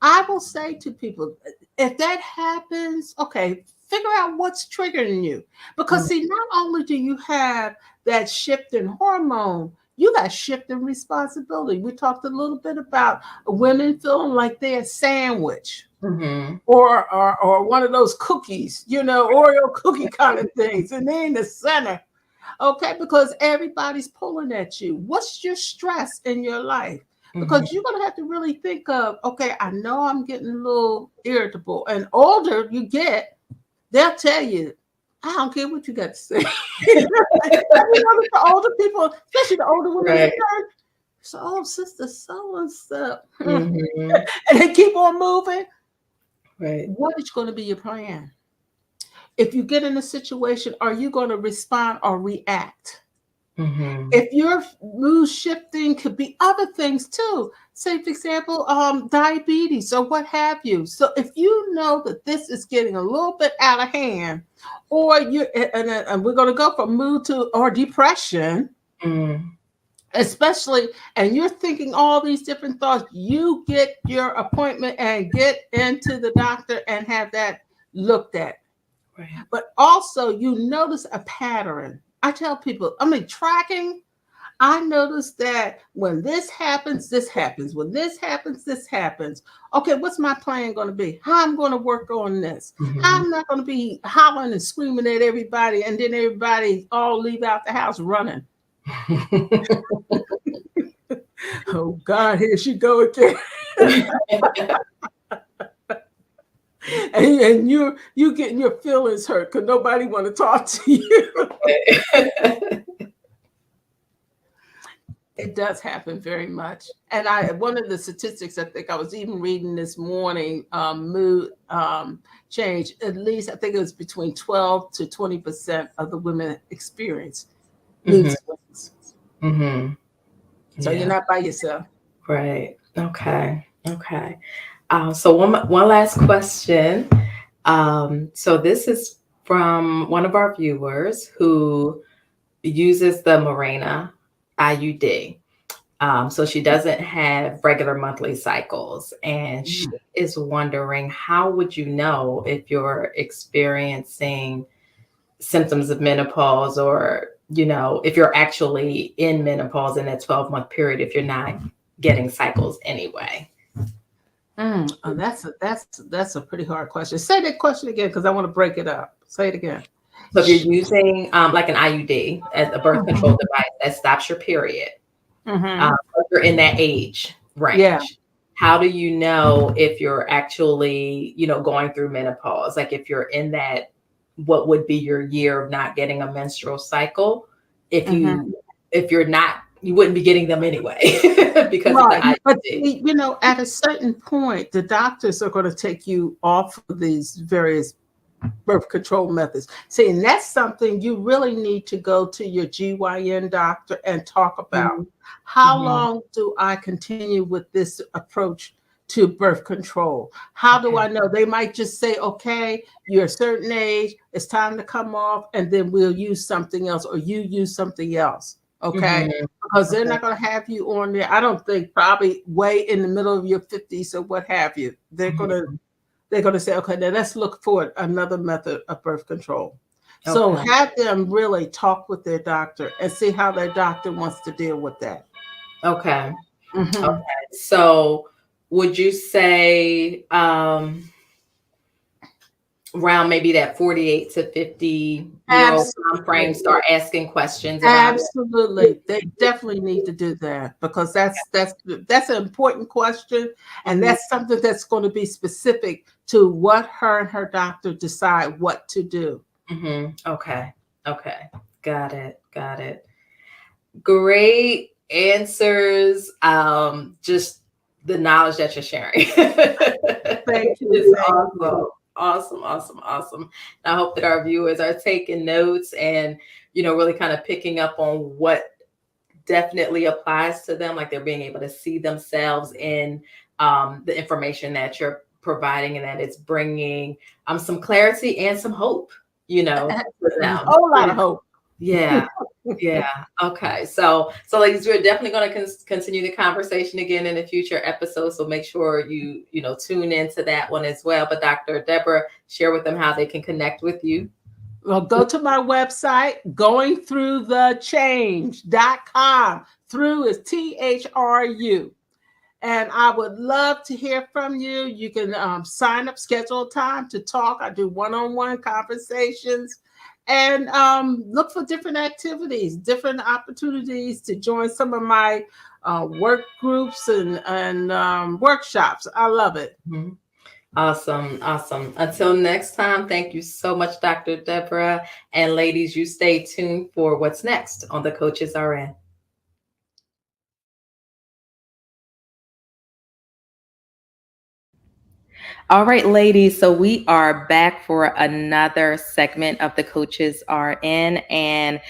I will say to people, if that happens, okay, figure out what's triggering you. Because Mhm. see, not only do you have that shift in hormone, you got shift in responsibility. We talked a little bit about women feeling like they're a sandwich, Mhm. or one of those cookies, Oreo cookie kind of things, and they're in the center. Okay, because everybody's pulling at you. What's your stress in your life? Mhm. Because you're gonna have to really think of, okay, I know I'm getting a little irritable. And older you get, they'll tell you, I don't care what you got to say. Have you noticed the older people, especially the older women in Right. church? So, oh, sister, so and so, and Mhm. they keep on moving. Right. What is going to be your plan? If you get in a situation, are you going to respond or react? Mhm. If your mood shifting, could be other things too. Say, for example, diabetes or what have you. So if you know that this is getting a little bit out of hand, or and we're going to go from mood to or depression, Mhm. especially, and you're thinking all these different thoughts, you get your appointment and get into the doctor and have that looked at. Right. But also, you notice a pattern. I tell people, tracking, I noticed that when this happens, this happens. When this happens, this happens. Okay, what's my plan going to be? How I'm going to work on this? How I'm not going to be hollering and screaming at everybody, and then everybody all leave out the house running. Oh God, here she go again. and you getting your feelings hurt because nobody want to talk to you. It does happen very much. And one of the statistics I think I was even reading this morning, mood change, at least I think it was between 12 to 20% of the women experience mood swings. So you're not by yourself. Right. Okay. So one last question. So this is from one of our viewers who uses the Mirena IUD. So she doesn't have regular monthly cycles, and she is wondering, how would you know if you're experiencing symptoms of menopause, or, if you're actually in menopause in that 12-month period, if you're not getting cycles anyway? Oh, that's a pretty hard question. Say that question again, because I want to break it up. Say it again. So if you're using like an IUD as a birth control device that stops your period, if you're in that age range, how do you know if you're actually, going through menopause? Like if you're in that, what would be your year of not getting a menstrual cycle? If you're not, you wouldn't be getting them anyway because of the IUD. But at a certain point, the doctors are going to take you off of these various birth control methods. See, and that's something you really need to go to your GYN doctor and talk about. How long do I continue with this approach to birth control? How do I know? They might just say, okay, you're a certain age, it's time to come off, and then we'll use something else, or you use something else. Okay. Because they're not going to have you on there. I don't think probably way in the middle of your 50s or what have you. They're going to say, okay, now let's look for another method of birth control. So have them really talk with their doctor and see how their doctor wants to deal with that. Okay. So would you say around maybe that 48 to 50 year old time frame, start asking questions about Absolutely. They definitely need to do that, because that's an important question, and that's something that's going to be specific to what her and her doctor decide what to do. Okay. Got it. Great answers. Just the knowledge that you're sharing. Thank you. Awesome. And I hope that our viewers are taking notes and, really kind of picking up on what definitely applies to them, like they're being able to see themselves in the information that you're providing, and that it's bringing some clarity and some hope, for them. A whole lot of hope. Yeah. Okay. So ladies, we're definitely going to continue the conversation again in a future episode. So make sure you tune into that one as well. But Dr. Deborah, share with them how they can connect with you. Well, go to my website, goingthroughthechange.com. Through is THRU. And I would love to hear from you. You can sign up, schedule time to talk. I do one-on-one conversations. And look for different activities, different opportunities to join some of my work groups and workshops. I love it. Awesome. Until next time, thank you so much, Dr. Deborah. And ladies, you stay tuned for what's next on The Coaches RN. All right, ladies. So we are back for another segment of the Coaches RN. And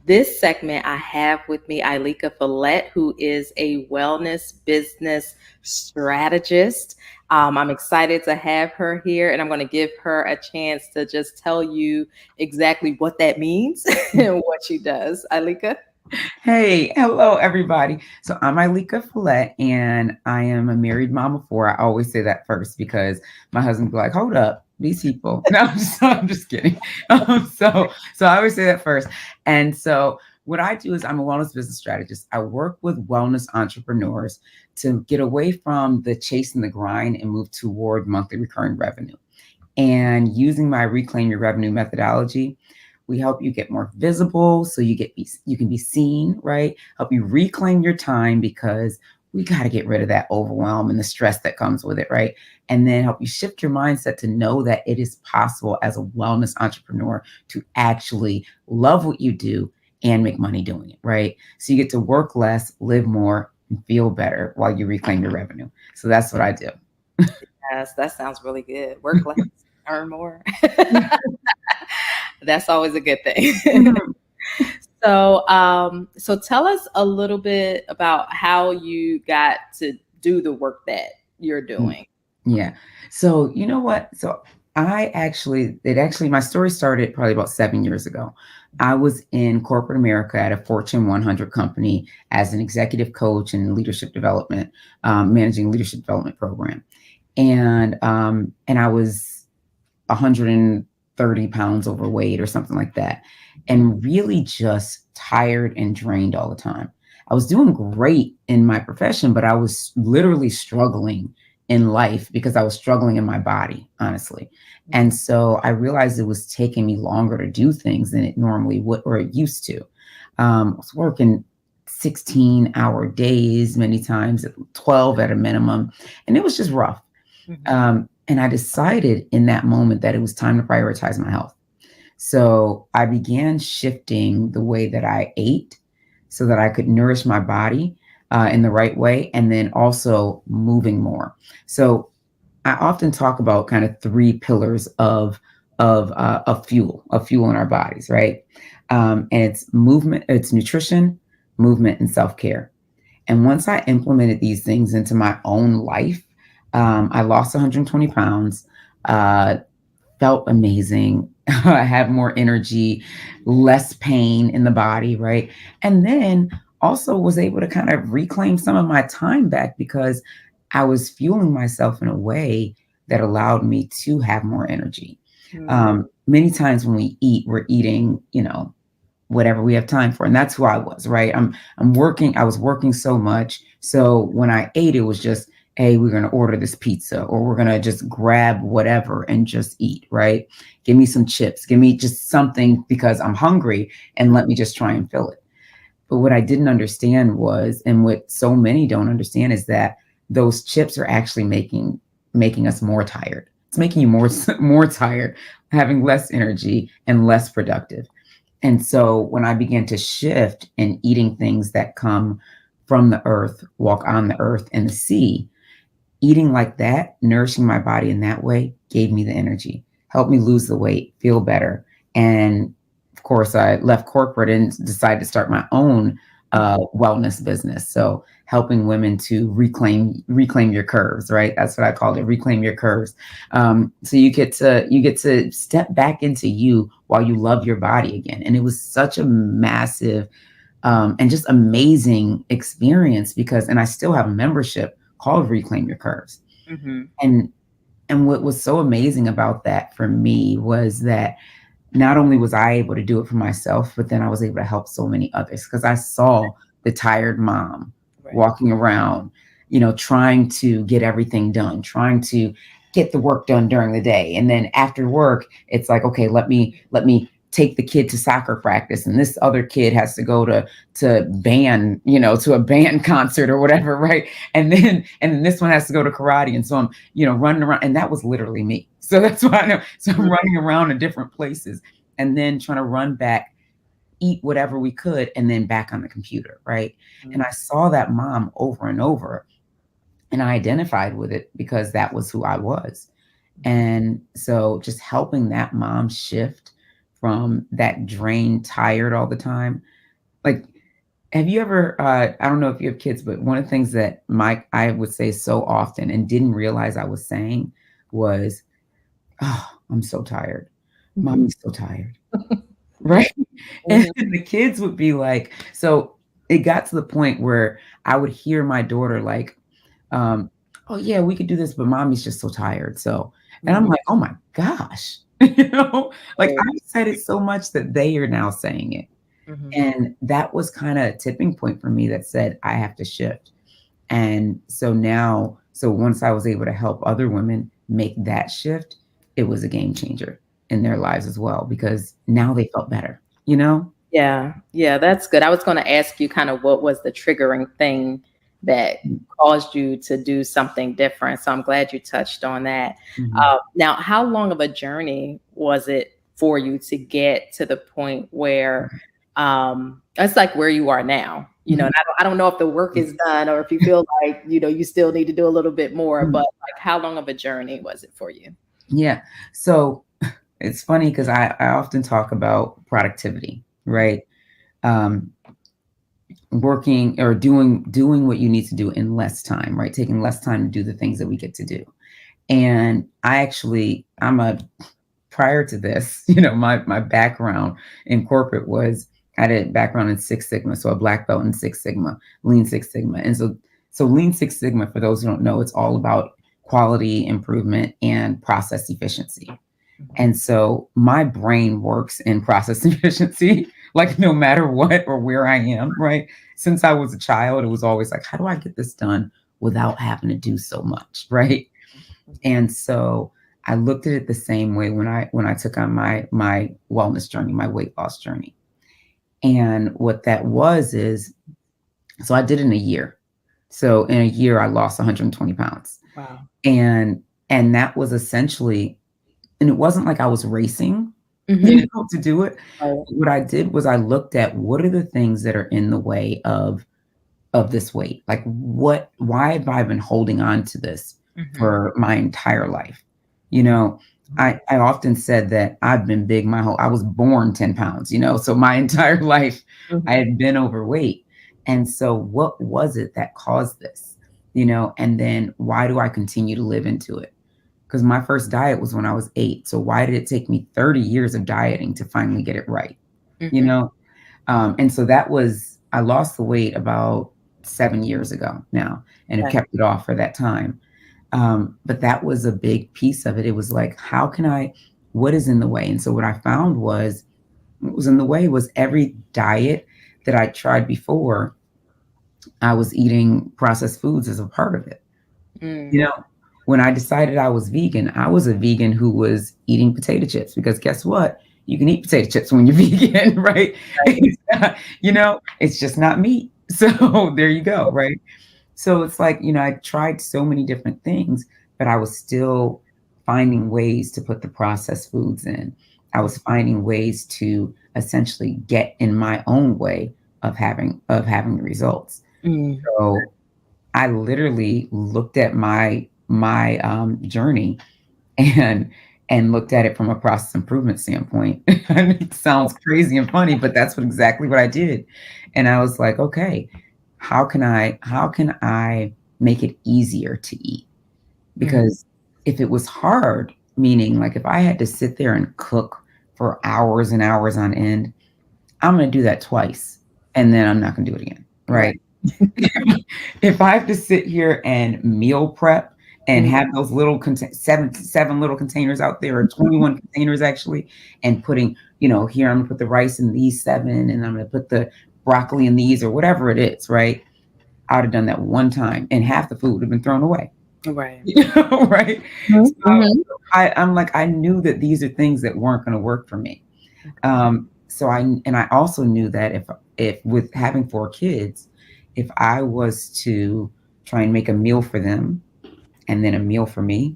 this segment, I have with me Ileka Falette, who is a wellness business strategist. I'm excited to have her here, and I'm going to give her a chance to just tell you exactly what that means and what she does. Ileka? Hey, hello, everybody. So I'm Ileka Falette, and I am a married mom of 4. I always say that first because my husband be like, hold up, these people. No, I'm just kidding. So I always say that first. And so what I do is I'm a wellness business strategist. I work with wellness entrepreneurs to get away from the chase and the grind and move toward monthly recurring revenue. And using my Reclaim Your Revenue methodology, we help you get more visible so you can be seen, right? Help you reclaim your time because we got to get rid of that overwhelm and the stress that comes with it, right? And then help you shift your mindset to know that it is possible as a wellness entrepreneur to actually love what you do and make money doing it, right? So you get to work less, live more, and feel better while you reclaim your revenue. So that's what I do. Yes, that sounds really good. Work less, earn more. That's always a good thing. So tell us a little bit about how you got to do the work that you're doing. Yeah. So you know what? So my story started probably about 7 years ago. I was in corporate America at a Fortune 100 company as an executive coach and leadership development, managing leadership development program. And I was 130 pounds overweight or something like that, and really just tired and drained all the time. I was doing great in my profession, but I was literally struggling in life because I was struggling in my body, honestly. And so I realized it was taking me longer to do things than it normally would, or it used to. I was working 16-hour days, many times 12 at a minimum, and it was just rough. And I decided in that moment that it was time to prioritize my health. So I began shifting the way that I ate so that I could nourish my body in the right way, and then also moving more. So I often talk about kind of 3 pillars of fuel in our bodies, right? And it's movement, it's nutrition, movement, and self-care. And once I implemented these things into my own life, I lost 120 pounds, felt amazing. I had more energy, less pain in the body, right? And then also was able to kind of reclaim some of my time back because I was fueling myself in a way that allowed me to have more energy. Many times when we eat, we're eating, whatever we have time for. And that's who I was, right? I was working so much. So when I ate, it was just, hey, we're going to order this pizza, or we're going to just grab whatever and just eat, right? Give me some chips, give me just something because I'm hungry, and let me just try and fill it. But what I didn't understand was, and what so many don't understand, is that those chips are actually making us more tired. It's making you more tired, having less energy and less productive. And so when I began to shift and eating things that come from the earth, walk on the earth and the sea, eating like that, nourishing my body in that way, gave me the energy, helped me lose the weight, feel better. And of course, I left corporate and decided to start my own wellness business. So helping women to reclaim your curves, right? That's what I called it, reclaim your curves. So you get to step back into you while you love your body again. And it was such a massive and just amazing experience and I still have a membership called Reclaim Your Curves. And what was so amazing about that for me was that not only was I able to do it for myself, but then I was able to help so many others, because I saw the tired mom walking around, trying to get everything done, trying to get the work done during the day. And then after work, it's like, okay, let me take the kid to soccer practice, and this other kid has to go to band, to a band concert or whatever, right? And then this one has to go to karate, and so I'm running around, and that was literally me. So that's why I know. So I'm running around in different places, and then trying to run back, eat whatever we could, and then back on the computer, right? And I saw that mom over and over, and I identified with it because that was who I was. And so just helping that mom shift from that drained, tired all the time. Like, have you ever, I don't know if you have kids, but one of the things that I would say so often and didn't realize I was saying was, oh, I'm so tired. Mommy's so tired. Right? And the kids would be like, so it got to the point where I would hear my daughter like, oh yeah, we could do this, but mommy's just so tired. So, And I'm like, oh my gosh, like I've said it so much that they are now saying it. And that was kind of a tipping point for me that said, I have to shift. And so now, so once I was able to help other women make that shift, it was a game changer in their lives as well, because now they felt better, Yeah, that's good. I was going to ask you kind of what was the triggering thing that caused you to do something different. So I'm glad you touched on that. Now, how long of a journey was it for you to get to the point where it's like where you are now? And I don't know if the work is done or if you feel like, you still need to do a little bit more, but like how long of a journey was it for you? Yeah. So it's funny because I often talk about productivity, right? Working or doing what you need to do in less time, right? Taking less time to do the things that we get to do. And prior to this, my background in corporate was, I had a background in Six Sigma. So a black belt in Six Sigma, Lean Six Sigma. And so Lean Six Sigma, for those who don't know, it's all about quality improvement and process efficiency. And so my brain works in process efficiency, like no matter what or where I am, right? Since I was a child, it was always like, how do I get this done without having to do so much, right? And so I looked at it the same way when I took on my wellness journey, my weight loss journey. And what that was is, so I did it in a year. So in a year, I lost 120 pounds. Wow. And that was essentially, and it wasn't like I was racing to do it. What I did was I looked at what are the things that are in the way of this weight? Like why have I been holding on to this for my entire life? I often said that I've been big I was born 10 pounds, so my entire life I had been overweight. And so what was it that caused this? And then why do I continue to live into it? Because my first diet was when I was 8. So why did it take me 30 years of dieting to finally get it right? And so I lost the weight about 7 years ago now, and have kept it off for that time. But that was a big piece of it. It was like, what is in the way? And so what I found what was in the way was every diet that I tried before, I was eating processed foods as a part of it. When I decided I was vegan, I was a vegan who was eating potato chips, because guess what? You can eat potato chips when you're vegan, right? It's just not meat. So there you go, right? So it's like, I tried so many different things, but I was still finding ways to put the processed foods in. I was finding ways to essentially get in my own way of having the results. So I literally looked at my journey and looked at it from a process improvement standpoint. It sounds crazy and funny, but that's exactly what I did. And I was like, okay, how can I make it easier to eat? Because if it was hard, meaning like if I had to sit there and cook for hours and hours on end, I'm going to do that twice and then I'm not going to do it again. Right. If I have to sit here and meal prep and have those little seven little containers out there, or 21 containers actually, and putting, here I'm gonna put the rice in these 7, and I'm gonna put the broccoli in these, or whatever it is, right? I would have done that one time, and half the food would have been thrown away. Right. Right. So I'm like, I knew that these are things that weren't going to work for me. So I also knew that if with having 4 kids, if I was to try and make a meal for them and then a meal for me,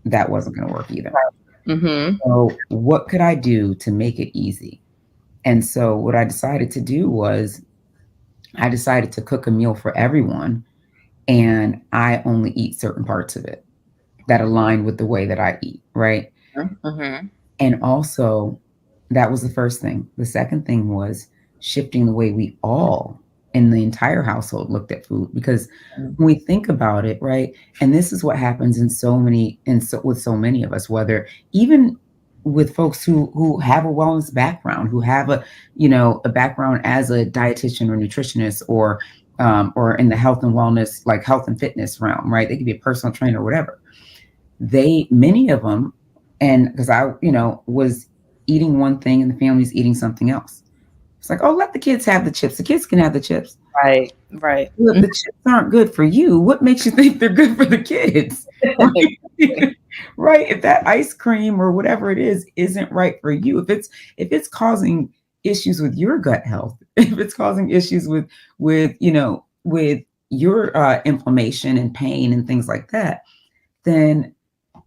that wasn't going to work either. So what could I do to make it easy? And so what I decided to do was I decided to cook a meal for everyone, and I only eat certain parts of it that align with the way that I eat, right? And also, that was the first thing. The second thing was shifting the way we all in the entire household looked at food, because when we think about it, right? And this is what happens with so many of us, whether even with folks who have a wellness background, who have a background as a dietitian or nutritionist, or in the health and wellness, like health and fitness realm, right? They could be a personal trainer or whatever. many of them, and because I, was eating one thing and the family's eating something else. It's like, oh, let the kids have the chips. The kids can have the chips. Right. Look, the chips aren't good for you. What makes you think they're good for the kids? Right? Right? If that ice cream or whatever it is isn't right for you, if it's causing issues with your gut health, if it's causing issues with your inflammation and pain and things like that, then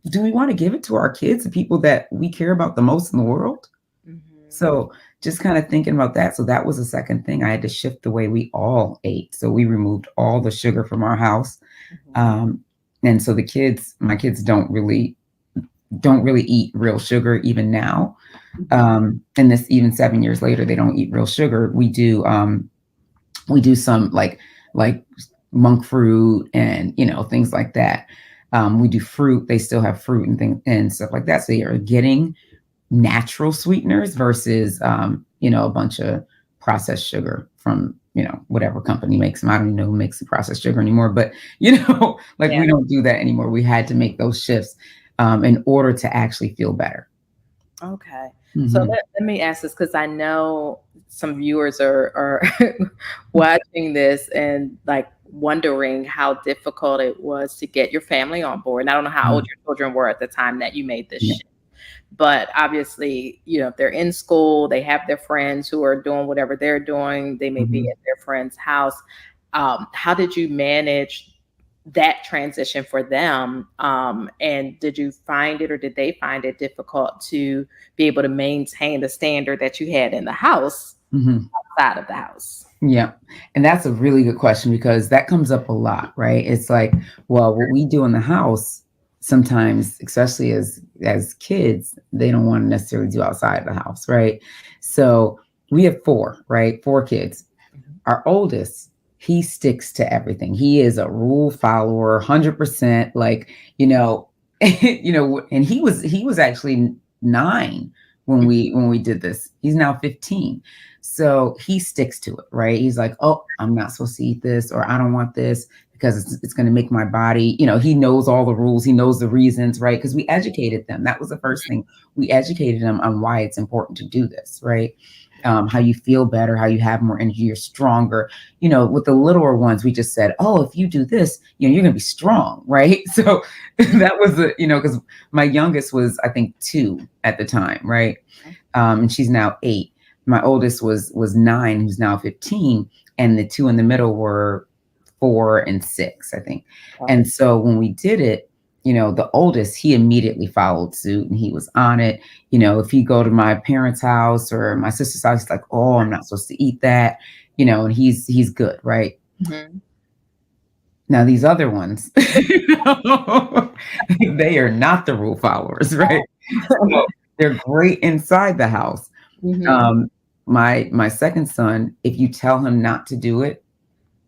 do we want to give it to our kids, the people that we care about the most in the world? So just kind of thinking about that. So that was the second thing. I had to shift the way we all ate. So we removed all the sugar from our house. And so my kids don't really eat real sugar even now. And this, even 7 years later, they don't eat real sugar. We do some like monk fruit and, things like that. We do fruit. They still have fruit and things and stuff like that. So they are getting natural sweeteners versus, a bunch of processed sugar from, whatever company makes them. I don't even know who makes the processed sugar anymore, but, we don't do that anymore. We had to make those shifts in order to actually feel better. Okay. So let me ask this, because I know some viewers are watching this and like wondering how difficult it was to get your family on board. And I don't know how old your children were at the time that you made this shift. But obviously, if they're in school, they have their friends who are doing whatever they're doing. They may be at their friend's house. How did you manage that transition for them? And did you find it, or did they find it difficult to be able to maintain the standard that you had in the house outside of the house? Yeah. And that's a really good question, because that comes up a lot, right? It's like, well, what we do in the house, sometimes, especially as kids, they don't want to necessarily do outside of the house, right? So we have 4 kids. Our oldest, he sticks to everything. He is a rule follower, 100%. And he was actually 9 when we did this. He's now 15. So he sticks to it, right? He's like, oh, I'm not supposed to eat this, or I don't want this because it's going to make my body, he knows all the rules. He knows the reasons, right? Because we educated them. That was the first thing. We educated them on why it's important to do this, right? How you feel better, how you have more energy, you're stronger. With the littler ones, we just said, oh, if you do this, you're going to be strong, right? So that was because my youngest was, I think, 2 at the time, right? And she's now 8. My oldest was 9, who's now 15. And the 2 in the middle were 4 and 6, I think. Wow. And so when we did it, the oldest, he immediately followed suit and he was on it. If he go to my parents' house or my sister's house, he's like, oh, I'm not supposed to eat that, and he's good, right? Now these other ones, they are not the rule followers, right? So they're great inside the house. My second son, if you tell him not to do it,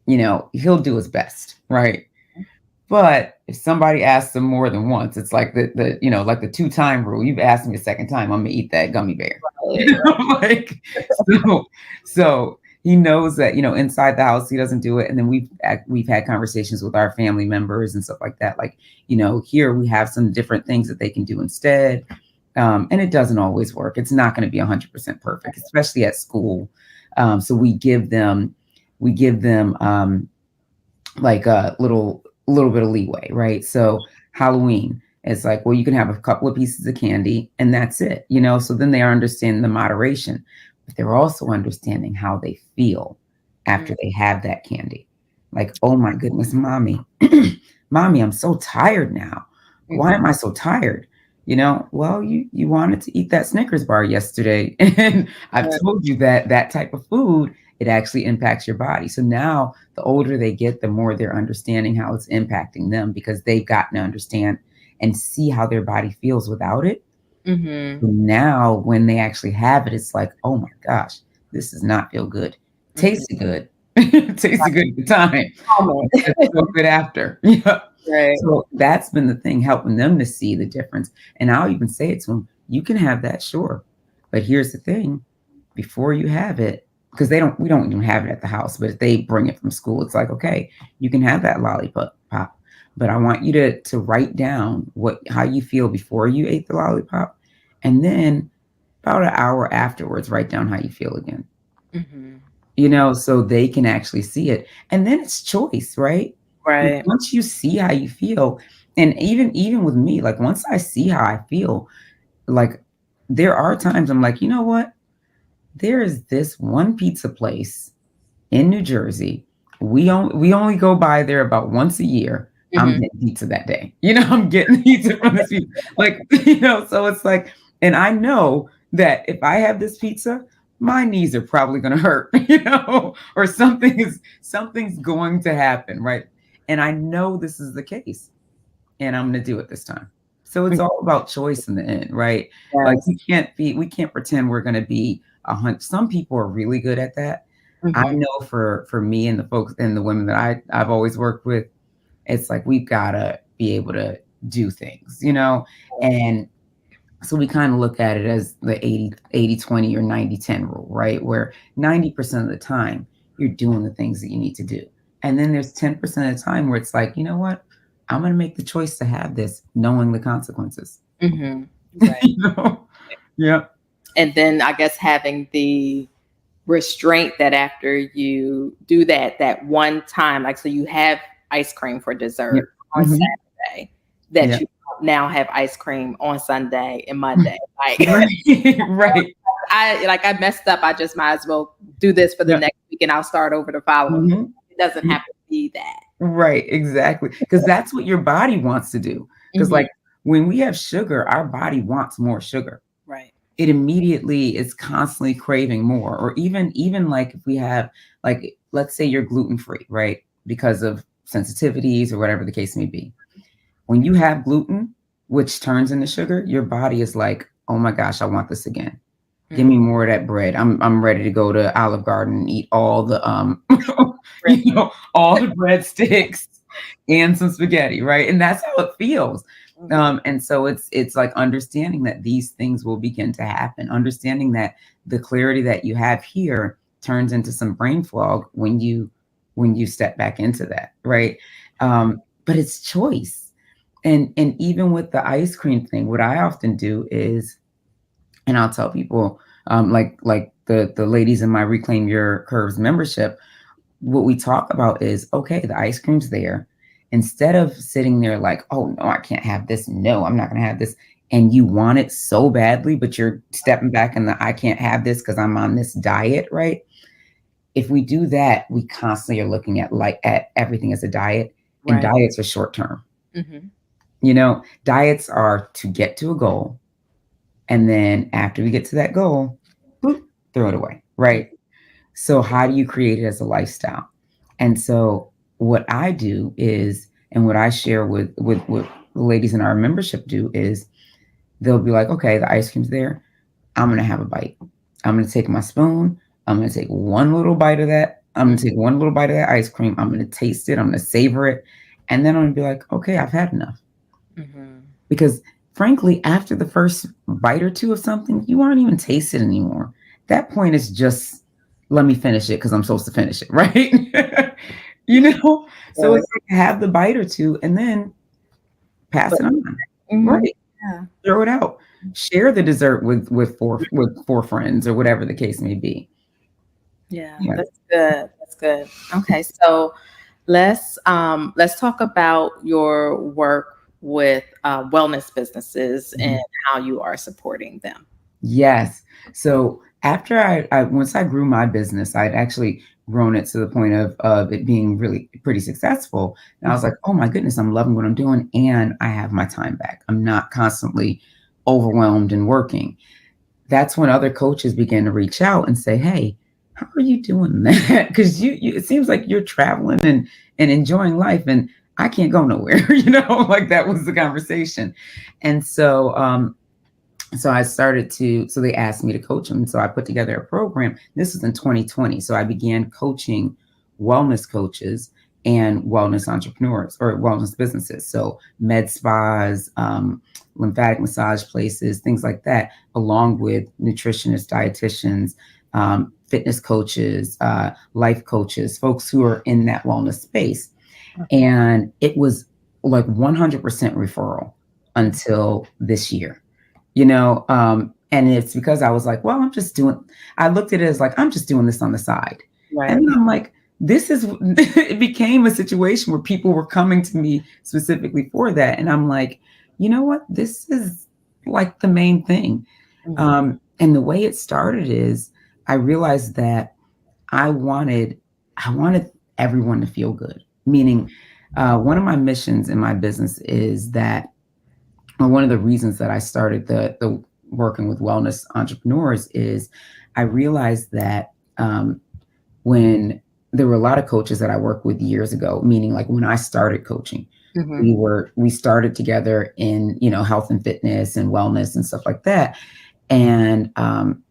he'll do his best, right? But if somebody asks him more than once, it's like the like the 2-time rule. You've asked me a second time, I'm gonna eat that gummy bear. So he knows that inside the house he doesn't do it. And then we've had conversations with our family members and stuff like that. Like here we have some different things that they can do instead. And it doesn't always work. It's not going to be 100% perfect, especially at school. So we give them like a little bit of leeway, right? So Halloween, it's like, well, you can have a couple of pieces of candy and that's it, so then they are understanding the moderation, but they're also understanding how they feel after they have that candy. Like, oh my goodness, mommy, I'm so tired now. Why am I so tired? Well, you wanted to eat that Snickers bar yesterday. And I've told you that type of food, it actually impacts your body. So now the older they get, the more they're understanding how it's impacting them, because they've gotten to understand and see how their body feels without it. So now when they actually have it, it's like, oh my gosh, this does not feel good. Tasted good. Tasted good at the time. It's so good after. Yeah. Right. So that's been the thing, helping them to see the difference. And I'll even say it to them, you can have that, sure. But here's the thing, before you have it, because we don't even have it at the house, but if they bring it from school, it's like, okay, you can have that lollipop, but I want you to write down how you feel before you ate the lollipop, and then about an hour afterwards, write down how you feel again. So they can actually see it. And then it's choice, right? Right. Once you see how you feel, and even with me, like once I see how I feel, like there are times I'm like, you know what? There is this one pizza place in New Jersey. We only go by there about once a year. I'm getting pizza that day. I'm getting pizza from this pizza. Like, so it's like, and I know that if I have this pizza, my knees are probably going to hurt, or something's going to happen, right? And I know this is the case, and I'm going to do it this time. So it's all about choice in the end, right? Yes. Like we can't pretend we're going to be 100. Some people are really good at that. I know for me and the folks and the women that I've always worked with, it's like we've got to be able to do things, and so we kind of look at it as the 80-20 or 90-10 rule, right? Where 90% of the time you're doing the things that you need to do. And then there's 10% of the time where it's like, you know what? I'm going to make the choice to have this, knowing the consequences. Right. Yeah. And then I guess having the restraint that after you do that one time, like, so you have ice cream for dessert on Saturday, that you now have ice cream on Sunday and Monday. Like, right. I messed up. I just might as well do this for the next week and I'll start over the following week. It doesn't have to be that. Right. Exactly. Because that's what your body wants to do. Because like when we have sugar, our body wants more sugar. Right. It immediately is constantly craving more. Or even like if we have, like, let's say you're gluten-free, right? Because of sensitivities or whatever the case may be. When you have gluten, which turns into sugar, your body is like, oh my gosh, I want this again. Give me more of that bread. I'm ready to go to Olive Garden and eat all the all the breadsticks and some spaghetti, right? And that's how it feels. And so it's like understanding that these things will begin to happen, understanding that the clarity that you have here turns into some brain fog when you step back into that, right? But it's choice. And even with the ice cream thing, what I often do is, and I'll tell people, like the ladies in my Reclaim Your Curves membership, what we talk about is, okay, the ice cream's there. Instead of sitting there like, oh no, I can't have this. No, I'm not going to have this. And you want it so badly, but you're stepping back in the, I can't have this because I'm on this diet, right? If we do that, we constantly are looking at everything as a diet, and diets are short term. Diets are to get to a goal. And then after we get to that goal, boop, throw it away, right? So how do you create it as a lifestyle? And so what I do is, and what I share with the ladies in our membership do is, they'll be like, okay, the ice cream's there. I'm going to have a bite. I'm going to take my spoon. I'm going to take one little bite of that. I'm going to take one little bite of that ice cream. I'm going to taste it. I'm going to savor it. And then I'm going to be like, okay, I've had enough. Because frankly, after the first bite or two of something, you aren't even tasting it anymore. That point is just, let me finish it because I'm supposed to finish it, right? So it's like have the bite or two and then pass it on, right? Yeah. Throw it out. Share the dessert with four friends or whatever the case may be. Yeah. That's good. That's good. Okay, so let's talk about your work with wellness businesses and how you are supporting them. Yes. So after I once I grew my business, I'd actually grown it to the point of it being really pretty successful. And I was like, oh my goodness, I'm loving what I'm doing. And I have my time back. I'm not constantly overwhelmed and working. That's when other coaches began to reach out and say, hey, how are you doing that? Because you it seems like you're traveling and enjoying life, and I can't go nowhere, like that was the conversation. And so, so I started so they asked me to coach them. So I put together a program. This was in 2020. So I began coaching wellness coaches and wellness entrepreneurs or wellness businesses. So med spas, lymphatic massage places, things like that, along with nutritionists, dietitians, fitness coaches, life coaches, folks who are in that wellness space. And it was like 100% referral until this year, you know, and it's because I was like, well, I looked at it as like, I'm just doing this on the side. Right. And then I'm like, it became a situation where people were coming to me specifically for that. And I'm like, you know what? This is like the main thing. And the way it started is I realized that I wanted everyone to feel good. Meaning, one of my missions in my business is that, or one of the reasons that I started the working with wellness entrepreneurs is I realized that when there were a lot of coaches that I worked with years ago, meaning like when I started coaching, we started together in, you know, health and fitness and wellness and stuff like that. And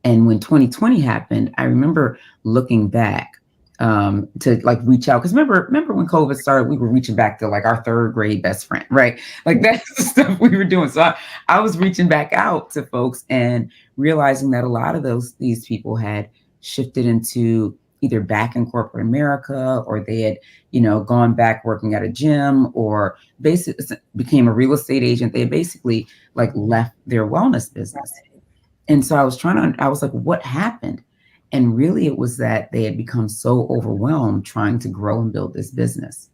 when 2020 happened, I remember looking back to like reach out. Because remember when COVID started, we were reaching back to like our third grade best friend, right? Like that's the stuff we were doing. So I was reaching back out to folks and realizing that a lot of these people had shifted into either back in corporate America, or they had, you know, gone back working at a gym, or basically became a real estate agent. They had basically like left their wellness business. And so I was like, what happened? And really it was that they had become so overwhelmed trying to grow and build this business.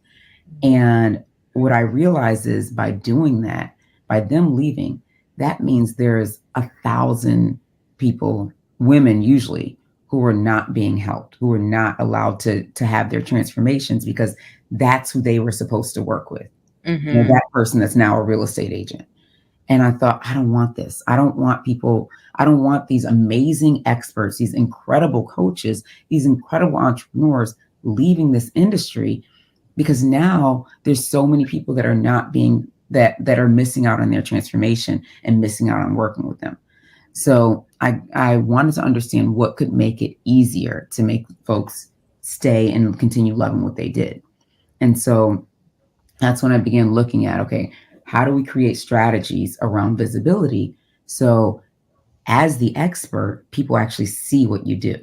And what I realized is by doing that, by them leaving, that means there's 1,000 people, women usually, who are not being helped, who are not allowed to have their transformations, because that's who they were supposed to work with. You know, that person that's now a real estate agent. And I thought, I don't want this. I don't want these amazing experts, these incredible coaches, these incredible entrepreneurs leaving this industry, because now there's so many people that are that are missing out on their transformation and missing out on working with them. So I wanted to understand what could make it easier to make folks stay and continue loving what they did. And so that's when I began looking at, okay, how do we create strategies around visibility? So as the expert, people actually see what you do,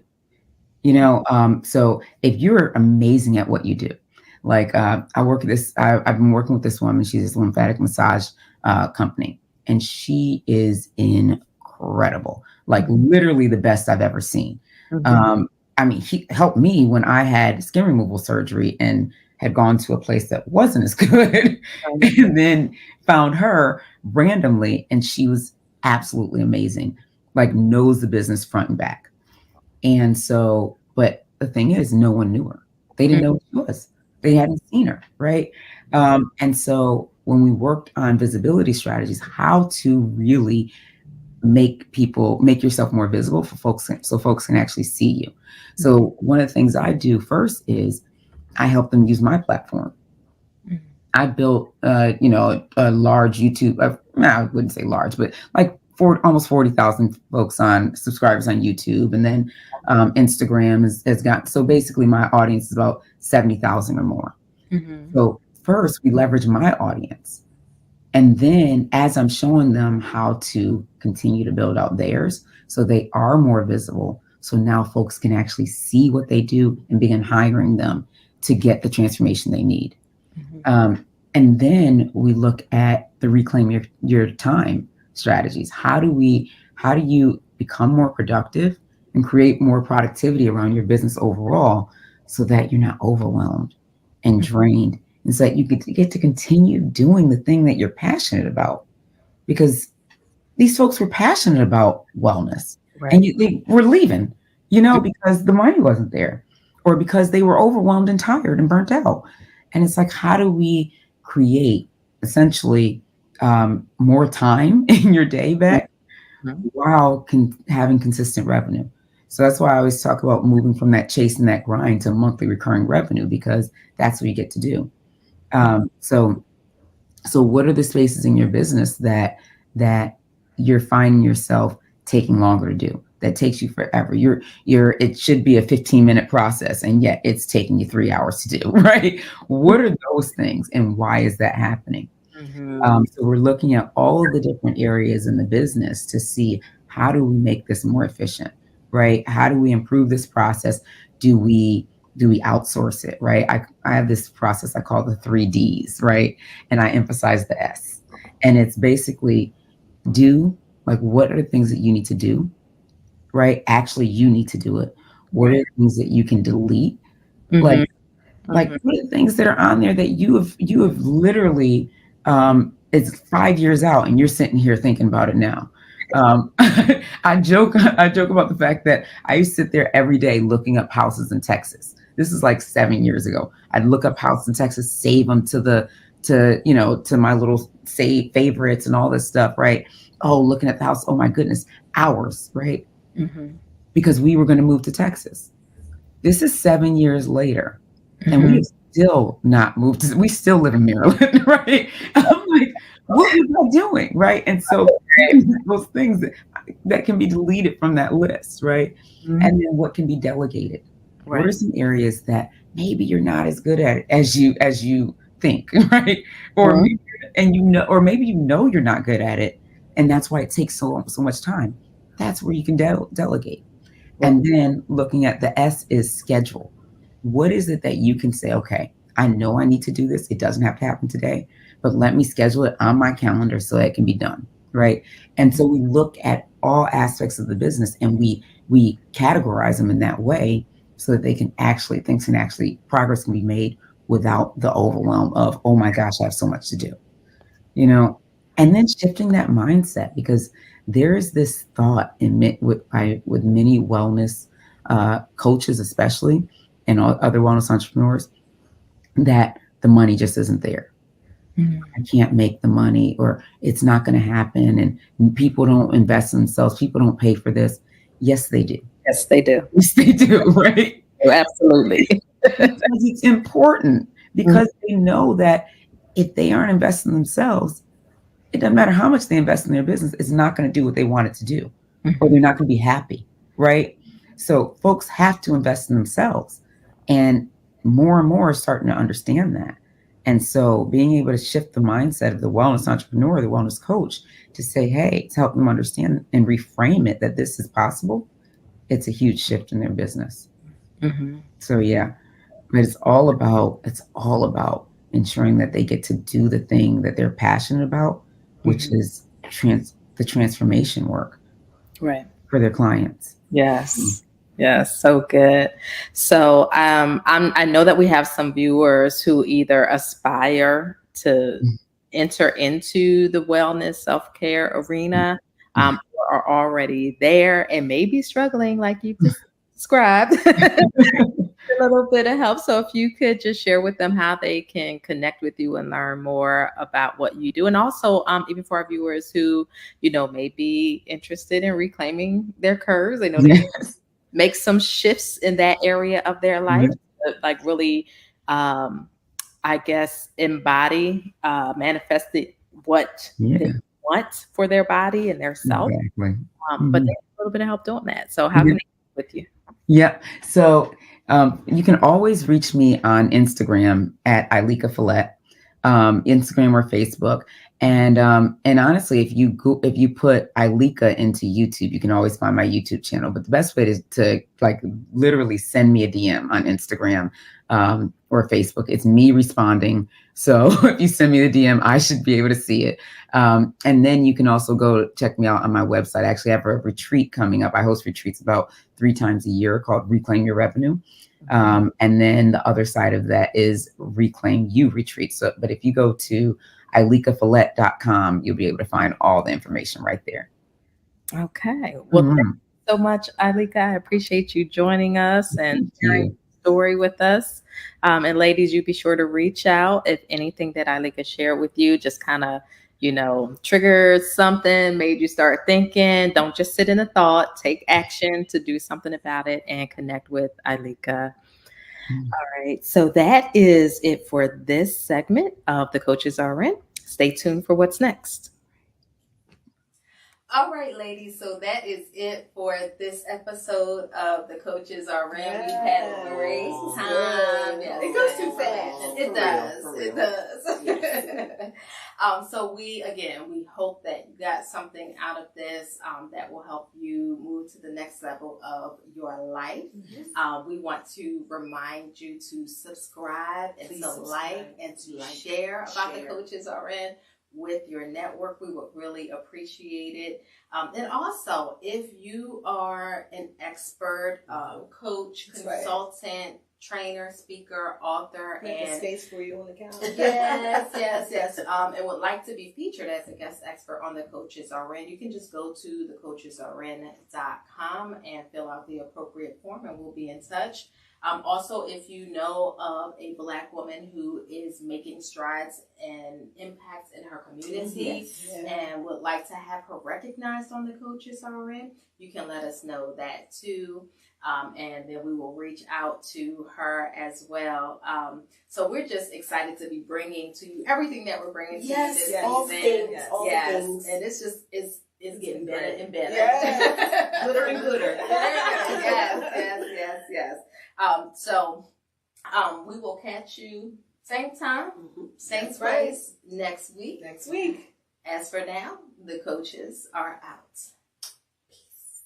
you know? So if you're amazing at what you do, like I've been working with this woman, she's this lymphatic massage company, and she is incredible, like literally the best I've ever seen. I mean, he helped me when I had skin removal surgery and had gone to a place that wasn't as good, and then found her randomly, and she was absolutely amazing, like knows the business front and back. And so, but the thing is, no one knew her. They didn't know who she was. They hadn't seen her, right? And so when we worked on visibility strategies, how to really make yourself more visible for folks, so folks can actually see you. So one of the things I do first is I help them use my platform. I built, a large YouTube. I wouldn't say large, but like almost 40,000 subscribers on YouTube, and then Instagram has got. So basically, my audience is about 70,000 or more. So first, we leverage my audience, and then as I'm showing them how to continue to build out theirs, so they are more visible. So now folks can actually see what they do and begin hiring them to get the transformation they need. And then we look at the reclaim your time strategies. How do you become more productive and create more productivity around your business overall, so that you're not overwhelmed and drained, and so that you get to continue doing the thing that you're passionate about? Because these folks were passionate about wellness, right? And they were leaving, because the money wasn't there, or because they were overwhelmed and tired and burnt out. And it's like, how do we create essentially more time in your day back while having consistent revenue? So that's why I always talk about moving from that chase and that grind to monthly recurring revenue, because that's what you get to do. So what are the spaces in your business that you're finding yourself taking longer to do, that takes you forever? It should be a 15-minute process, and yet it's taking you 3 hours to do, right? What are those things, and why is that happening? So we're looking at all of the different areas in the business to see, how do we make this more efficient, right? How do we improve this process? Do we do we outsource it, right? I have this process I call the 3Ds, right? And I emphasize the S. And it's basically what are the things that you need to do, right? Actually, you need to do it. What are the things that you can delete? Like what are the things that are on there that you have literally, it's 5 years out and you're sitting here thinking about it now. I joke about the fact that I used to sit there every day looking up houses in Texas. This is like 7 years ago. I'd look up houses in Texas, save them to my little save favorites and all this stuff, right? Oh, looking at the house. Oh my goodness, hours, right? Because we were going to move to Texas. This is 7 years later, and we have still not moved. We still live in Maryland, right? I'm like, what was I doing, right? And so those things that can be deleted from that list, right? And then what can be delegated? What are some areas that maybe you're not as good at it as you think, right? Or maybe you know you're not good at it, and that's why it takes so much time. That's where you can delegate. And then looking at the S is schedule. What is it that you can say, okay, I know I need to do this. It doesn't have to happen today, but let me schedule it on my calendar so that it can be done, right? And so we look at all aspects of the business and we categorize them in that way so that progress can be made without the overwhelm of, oh my gosh, I have so much to do, and then shifting that mindset, because there is this thought with many wellness coaches, especially, and other wellness entrepreneurs, that the money just isn't there. I can't make the money, or it's not going to happen, and people don't invest in themselves. People don't pay for this. Yes, they do. Yes, they do. Yes, they do, right? Absolutely. Because it's important, because they know that if they aren't investing in themselves, it doesn't matter how much they invest in their business, it's not going to do what they want it to do, or they're not going to be happy, right? So folks have to invest in themselves, and more are starting to understand that. And so being able to shift the mindset of the wellness entrepreneur, the wellness coach, to say, hey, to help them understand and reframe it that this is possible, it's a huge shift in their business. So yeah, but it's all about ensuring that they get to do the thing that they're passionate about, which is the transformation work, right, for their clients. Yes. Yes, so good. So I know that we have some viewers who either aspire to enter into the wellness self-care arena, or are already there and may be struggling, like you just described. A little bit of help. So if you could just share with them how they can connect with you and learn more about what you do. And also, even for our viewers who, may be interested in reclaiming their curves. They know they make some shifts in that area of their life, like really, I guess, embody, manifest what they want for their body and their self. Exactly. But they need a little bit of help doing that. So how can they connect with you? Yep. So you can always reach me on Instagram at Ileka Falette, Instagram or Facebook. And honestly, if you put Ileka into YouTube, you can always find my YouTube channel. But the best way is to literally send me a DM on Instagram or Facebook. It's me responding. So if you send me the DM, I should be able to see it. And then you can also go check me out on my website. I actually have a retreat coming up. I host retreats about 3 times a year called Reclaim Your Revenue. And then the other side of that is Reclaim You Retreat. So, but if you go to ilekafalette.com, you'll be able to find all the information right there. Okay. Well, thank you so much, Ileka. I appreciate you joining us and sharing the story with us. And ladies, you be sure to reach out if anything that Ileka shared with you just kind of, triggered something, made you start thinking. Don't just sit in a thought, take action to do something about it and connect with Ileka. All right. So that is it for this segment of The Coaches Are In. Stay tuned for what's next. All right, ladies. So that is it for this episode of The Coaches Are In. We've had a great time. Yes. It goes too fast. It does. It does. So we hope that you got something out of this that will help you move to the next level of your life. We want to remind you to subscribe and to like and to share about the Coaches RN with your network. We would really appreciate it. And also, if you are an expert, coach, consultant, trainer, speaker, author, and space for you on the calendar. yes, and would like to be featured as a guest expert on the Coaches RN, you can just go to thecoachesrn.com and fill out the appropriate form, and we'll be in touch. Also, if you know of a Black woman who is making strides and impacts in her community and would like to have her recognized on the Coaches RN, you can let us know that too. And then we will reach out to her as well. So we're just excited to be bringing to you everything that we're bringing to you this season. All things. And it's just, it's getting better and better. Gooder and gooder. Yes. So we will catch you same time, same place next week. As for now, the coaches are out. Peace.